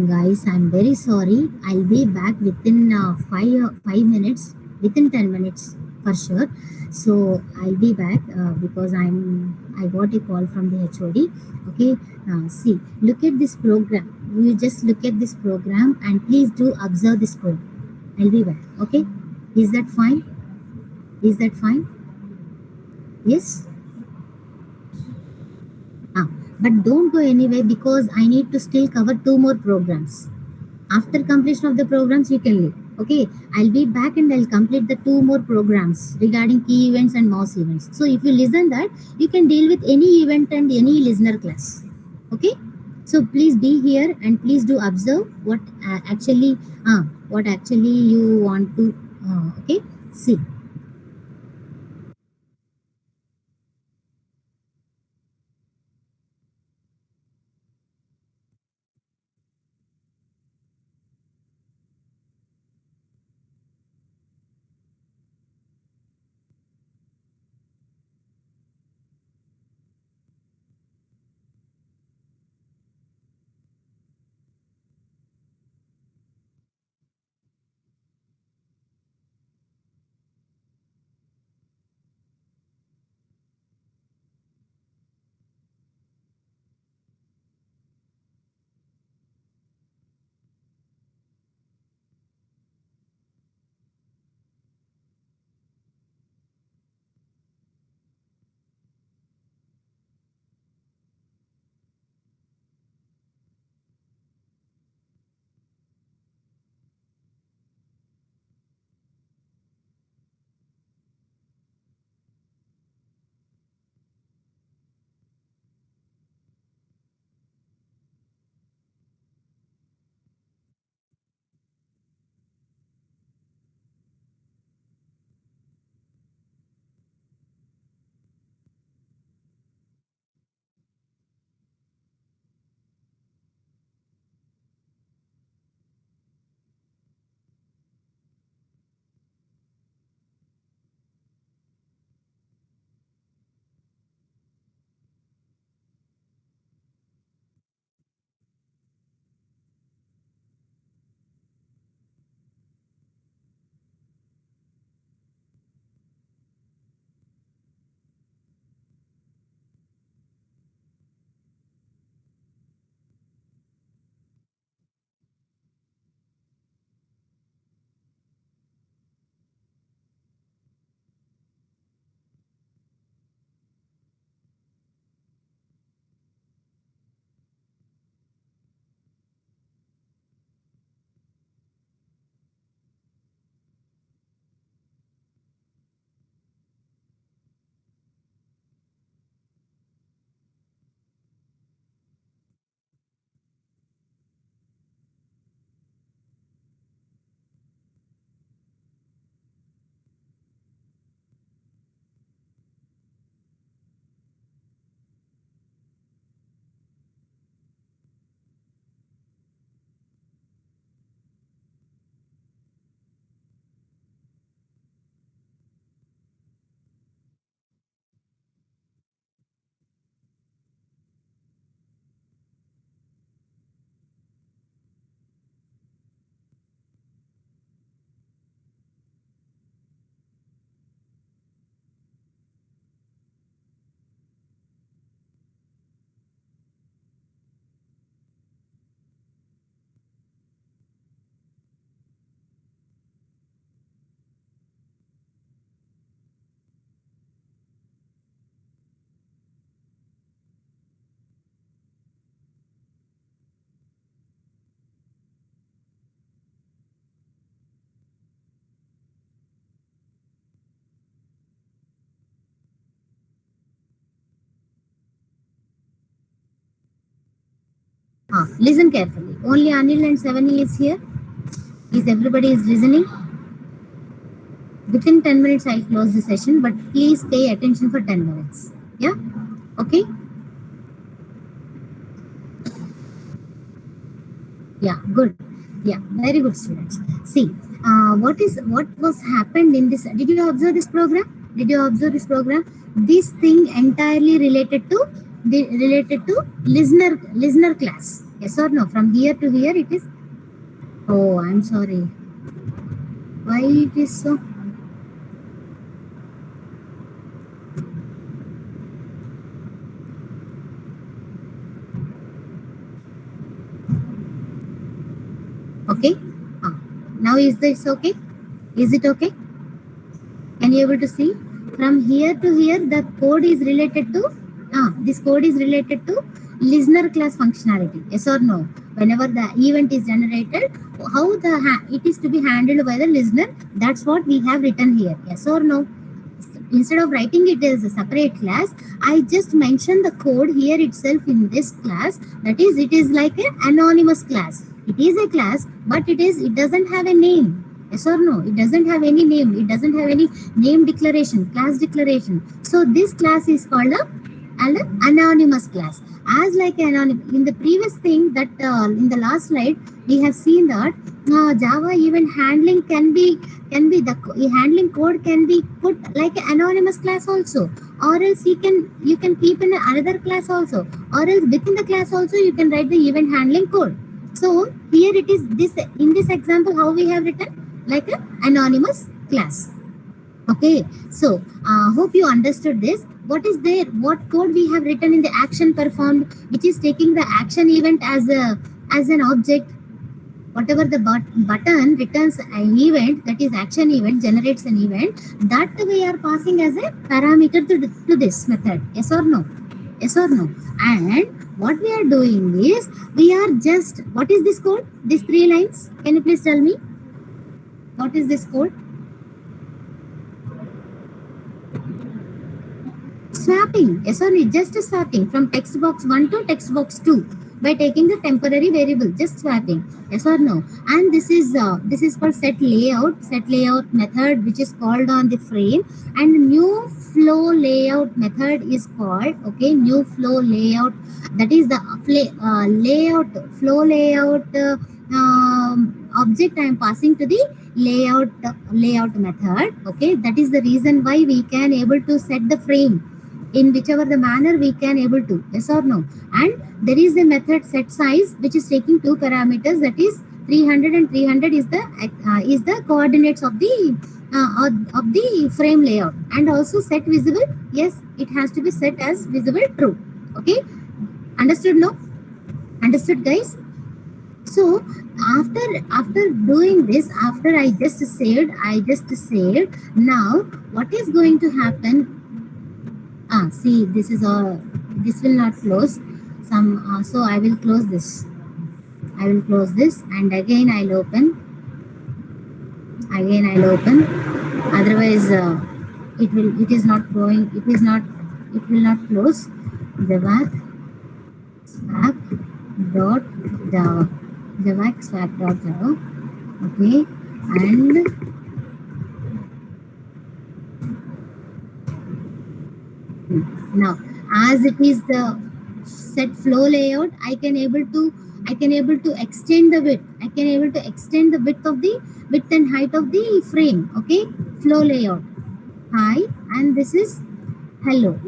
Speaker 1: Guys, I'm very sorry. I'll be back within 5 minutes, within 10 minutes for sure. So I'll be back because I got a call from the HOD. Okay, see, look at this program. You just look at this program and please do observe this code. I'll be back. Okay, is that fine? Is that fine? Yes. Ah, but don't go anywhere because I need to still cover two more programs. After completion of the programs, you can leave. Okay, I'll be back and I'll complete the two more programs regarding key events and mouse events. So if you listen that, you can deal with any event and any listener class. Okay, so please be here and please do observe what actually you want to. Okay, see. Listen carefully. Only Anil and Savani is here. Is everybody is listening? Within 10 minutes, I'll close the session, but please pay attention for 10 minutes. Yeah? Okay? Yeah, good. Yeah, very good, students. See, what was happened in this? Did you observe this program? Did you observe this program? This thing entirely related to listener class. Yes or no? From here to here, it is. Oh, I'm sorry. Why it is so? Okay. Ah, now is this okay? Is it okay? Can you able to see? From here to here, the code is related to this code is related to listener class functionality. Yes or no? Whenever the event is generated, how it is to be handled by the listener. That's what we have written here. Yes or no? Instead of writing it as a separate class, I just mentioned the code here itself in this class. That is, it is like an anonymous class. It is a class, but it doesn't have a name. Yes or no? It doesn't have any name. It doesn't have any name declaration, class declaration. So this class is called an anonymous class. As like anonymous in the previous thing that in the last slide we have seen that Java event handling can be the handling code can be put like an anonymous class also, or else you can keep in another class also, or else within the class also you can write the event handling code. So here it is this in this example how we have written like an anonymous class. Okay, so hope you understood this. What is there? What code we have written in the action performed, which is taking the action event as an object. Whatever the button returns an event, that is action event, generates an event, that we are passing as a parameter to this method. Yes or no? Yes or no? And what we are doing is we are just, what is this code? These 3 lines. Can you please tell me? What is this code? Swapping. Yes or no? Just swapping from text box 1 to text box 2 by taking the temporary variable, just swapping. Yes or no? And this is called set layout method, which is called on the frame. And new flow layout method is called, okay, new flow layout, that is the layout flow layout object I am passing to the layout method. Okay, that is the reason why we can able to set the frame in whichever the manner we can able to. Yes or no? And there is a method set size, which is taking 2 parameters, that is 300 and 300 is the coordinates of the frame layout. And also set visible, yes, it has to be set as visible true. Okay, understood? No? Understood, guys? So after doing this, after I just saved, now what is going to happen? See, this will not close. So I will close this. And again I'll open. Otherwise, it is not going. It will not close. Java swap dot Java. Java swap dot Java. Okay, and now as it is the set flow layout, I can able to extend the width. I can able to extend the width and height of the frame. Okay, flow layout. Hi, and this is hello.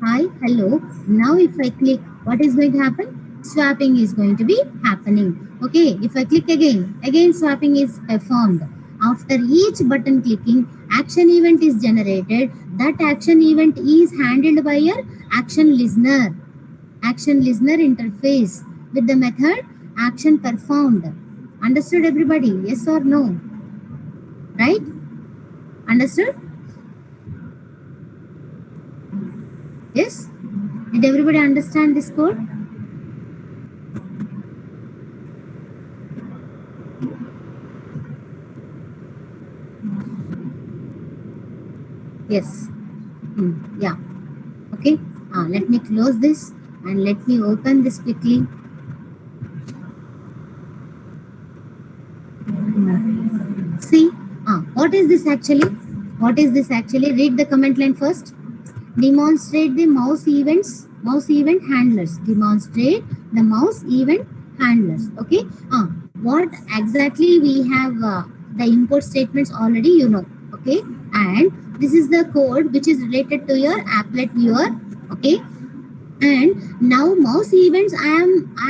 Speaker 1: Hi, hello. Now if I click, what is going to happen? Swapping is going to be happening. Okay, if I click again swapping is performed. After each button clicking, action event is generated. That action event is handled by your action listener interface with the method action performed. Understood, everybody? Yes or no? Right? Understood? Yes? Did everybody understand this code? Yes. Yeah. Okay. Let me close this and let me open this quickly. What is this actually? What is this actually? Read the comment line first. Demonstrate the mouse event handlers. Demonstrate the mouse event handlers. Okay. What exactly we have the import statements already you know. Okay. And this is the code which is related to your applet viewer. Okay. And now mouse events, I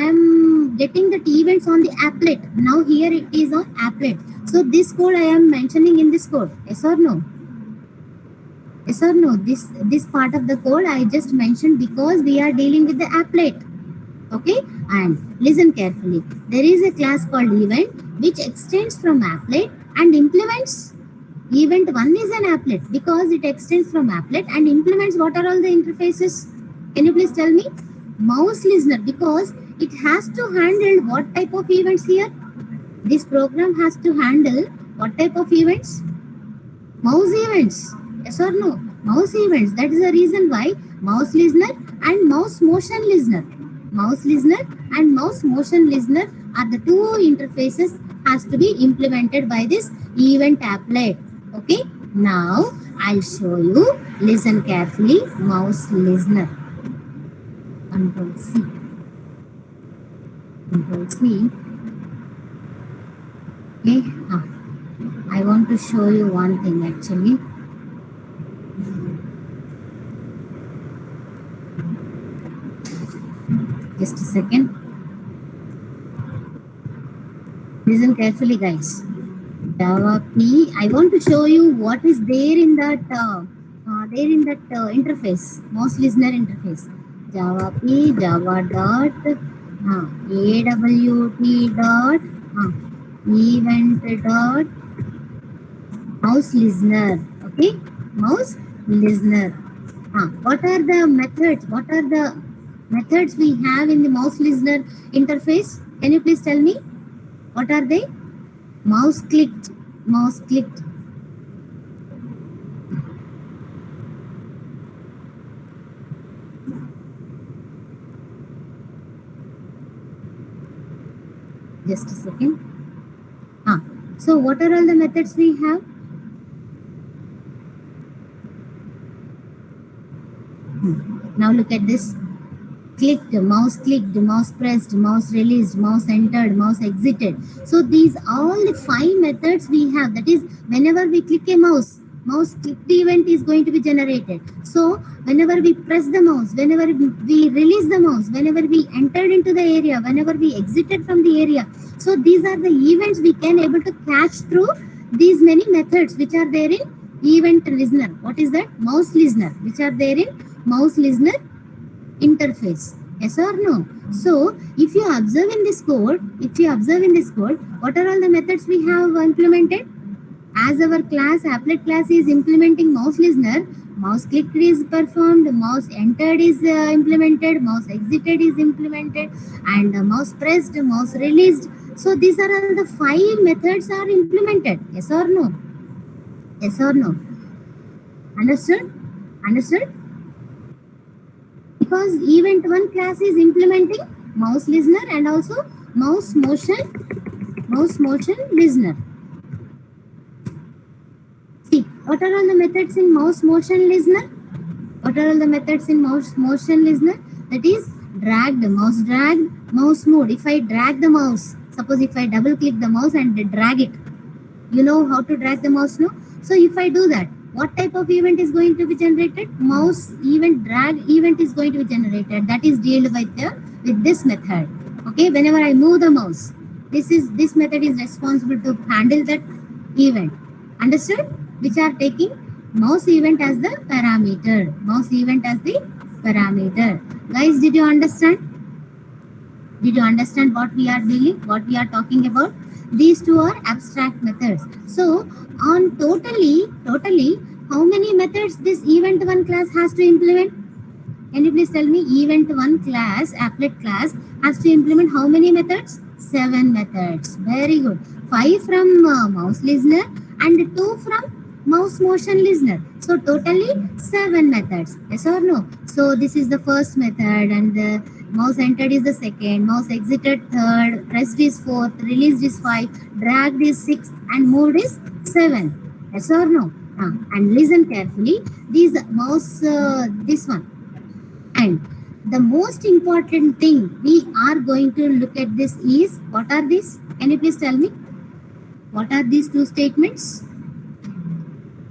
Speaker 1: am getting that events on the applet. Now here it is on applet. So this code I am mentioning in this code. Yes or no? Yes or no? This part of the code I just mentioned because we are dealing with the applet. Okay. And listen carefully. There is a class called event which extends from applet and implements. Event 1 is an applet because it extends from applet and implements what are all the interfaces. Can you please tell me? Mouse listener, because it has to handle what type of events here? This program has to handle what type of events? Mouse events. Yes or no? Mouse events. That is the reason why mouse listener and mouse motion listener. Mouse listener and mouse motion listener are the two interfaces has to be implemented by this event applet. Okay. Now I'll show you. Listen carefully. Mouse listener. Control C. Control C. Okay. I want to show you one thing actually. Just a second. Listen carefully, guys. Java P. I want to show you what is there in that interface, mouse listener interface. Java P, Java dot, AWT dot, event dot, mouse listener. Okay, mouse listener. What are the methods? What are the methods we have in the mouse listener interface? Can you please tell me? What are they? Mouse clicked. Mouse clicked. Just a second. So what are all the methods we have? Now look at this. Clicked, mouse pressed, mouse released, mouse entered, mouse exited. So these all the 5 methods we have. That is, whenever we click a mouse clicked event is going to be generated. So whenever we press the mouse, whenever we release the mouse, whenever we entered into the area, whenever we exited from the area. So these are the events we can able to catch through these many methods which are there in event listener. What is that? Mouse listener, which are there in mouse listener interface. Yes or no? So if you observe in this code, what are all the methods we have implemented? As our class, applet class is implementing mouse listener, mouse clicked is performed, mouse entered is implemented, mouse exited is implemented, and mouse pressed, mouse released. So these are all the 5 methods are implemented. Yes or no? Yes or no? Understood? Understood? Because event 1 class is implementing mouse listener and also mouse motion listener. See, what are all the methods in mouse motion listener? What are all the methods in mouse motion listener? That is dragged, mouse moved. If I drag the mouse, suppose if I double click the mouse and drag it, you know how to drag the mouse, no? So if I do that, what type of event is going to be generated? Mouse event drag event is going to be generated. That is dealt with this method. Okay, whenever I move the mouse, this method is responsible to handle that event. Understood? Which are taking mouse event as the parameter. Mouse event as the parameter. Guys, did you understand? Did you understand what we are dealing? What we are talking about? These two are abstract methods. So on totally, how many methods this event 1 class has to implement? Can you please tell me? Event 1 class, applet class has to implement how many methods? 7 methods. Very good. 5 from mouse listener and 2 from mouse motion listener. So totally 7 methods. Yes or no? So this is the first method, and the mouse entered is the second, mouse exited third, pressed is fourth, released is 5, dragged is 6th, and moved is 7. Yes or no? And listen carefully. These mouse, this one. And the most important thing we are going to look at this is, what are these? Can you please tell me? What are these two statements?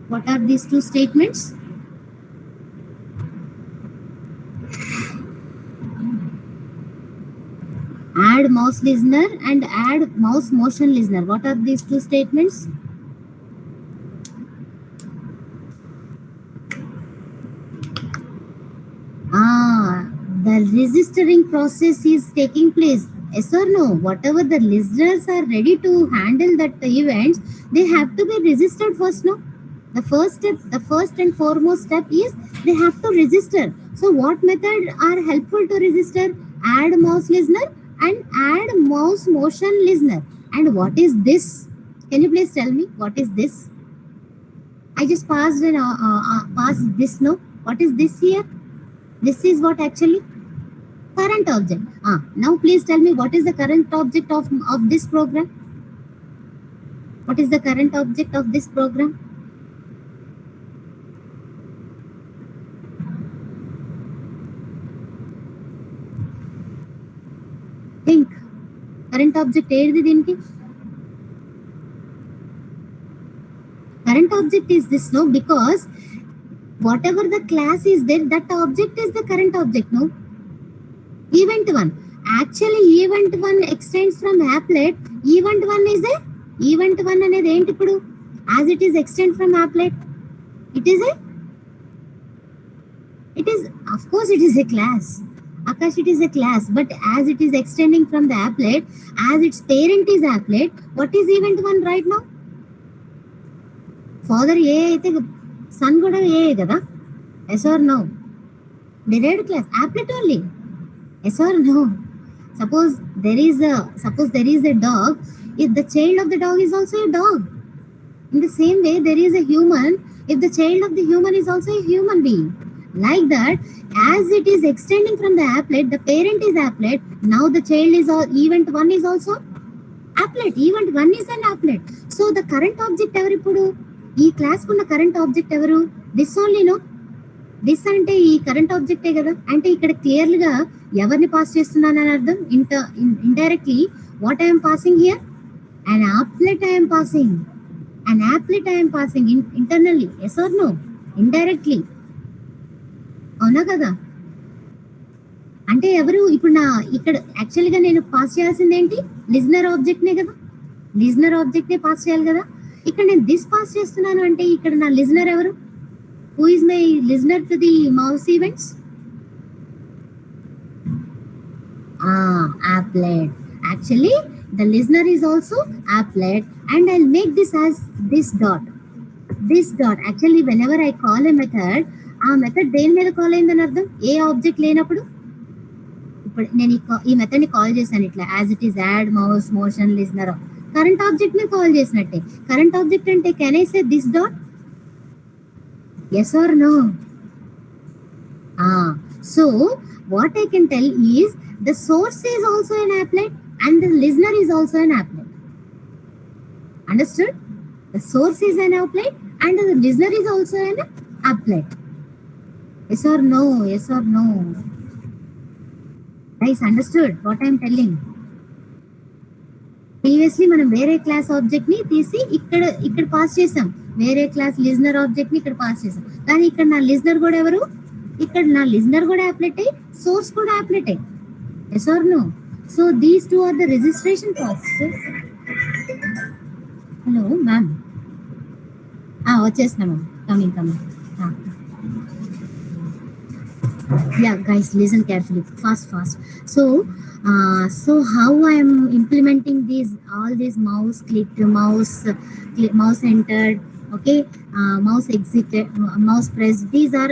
Speaker 1: What are these two statements? Add mouse listener and add mouse motion listener. What are these two statements? The registering process is taking place. Yes or no? Whatever the listeners are ready to handle that events, they have to be registered first, no? The first step, the first and foremost step is they have to register. So what method are helpful to register? Add mouse listener and add mouse motion listener. And what is this? Can you please tell me what is this? I just passed and passed this, no? What is this here? This is what actually? Current object. Now please tell me what is the current object of this program? What is the current object of this program? Think. Current object ఏది దీనికి? Current object is this, no? Because whatever the class is there, that object is the current object, no? Event 1. Actually, event 1 extends from applet. Event 1 is a event 1 అనేది ఏంటి ఇప్పుడు? As it is extend from applet, it is of course it is a class. Akash, it is a class, but as it is extending from the applet, as its parent is applet, what is event 1 right now? Father ఏ అయితే son కూడా ఏ కదా? Yes or no? Derived class, applet only. Yes or no? Suppose there is a dog. If the child of the dog is also a dog, in the same way there is a human. If the child of the human is also a human being, like that, as it is extending from the applet, the parent is applet. Now the child is all, event 1 is also applet. Event 1 is an applet. So the current object ఎవరు ఇప్పుడు? ఈ class కున్న current object ఎవరు? This only, no? This అంటే ఈ current ఆబ్జెక్టే కదా. అంటే ఇక్కడ క్లియర్ గా ఎవరిని పాస్ చేస్తున్నాను అని అర్థం. Indirectly what I'm passing here? An applet I am passing. An applet I am passing internally. Yes or no? Indirectly. అవునా కదా? అంటే ఎవరు ఇప్పుడు నా ఇక్కడ యాక్చువల్గా నేను పాస్ చేయాల్సింది ఏంటి? లిజనర్ ఆబ్జెక్ట్ నే కదా. లిజనర్ ఆబ్జెక్ట్ నే పాస్ చేయాలి కదా. ఇక్కడ నేను దిస్ పాస్ చేస్తున్నాను అంటే ఇక్కడ నా లిజనర్ ఎవరు? Who is my listener to the mouse events? Applet. Actually, the listener is also applet, and I'll make this as this dot. This dot. Actually, whenever I call a method, ఆ method దేని మీద call అయిందని అర్థం? ఏ object లేనప్పుడు. ఇప్పుడు నేను ఈ method ని కాల్ చేశాను ఇట్లా, as it is add mouse motion listener, current object ని కాల్ చేసినట్టే. కరెంట్ ఆబ్జెక్ట్ అంటే can I say this dot? Yes or no? So what I can tell is the source is also an applet and the listener is also an applet. Understood? The source is an applet and the listener is also an applet. Yes or no? Yes or no? Guys, understood what I am telling? Previously మనం వేరే class object ని తీసి ఇక్కడ pass చేసాం. వేరే class listener object ని ఇక్కడ pass చేసాం. కానీ ఇక్కడ నా లిజనర్ కూడా ఎవరు? ఇక్కడ నా లిజనర్ కూడా applet అయ్యి సోర్స్ కూడా applet అయ్యి. Yes or no? So these two are the registration processes. Hello, ma'am. వచ్చేస్తున్నా ma'am. Coming. Yeah, guys, listen carefully, fast. So how I am implementing all these mouse clicked, mouse entered, okay, mouse exited, mouse pressed. These are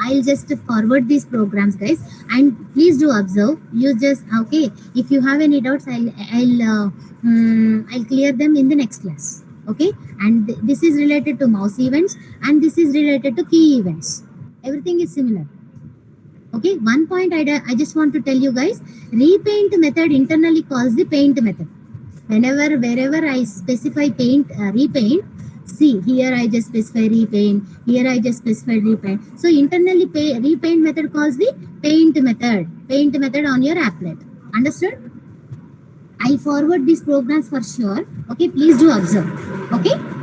Speaker 1: I'll just forward these programs, guys, and please do observe. You just okay. If you have any doubts, I'll clear them in the next class. Okay, and this is related to mouse events, and this is related to key events. Everything is similar. Okay, one point I just want to tell you guys, repaint method internally calls the paint method. Wherever I specify paint, repaint, See, here I just specify repaint, here I just specify repaint. So internally repaint method calls the paint method on your applet. Understood? I forward these programs for sure. Okay, please do observe. Okay.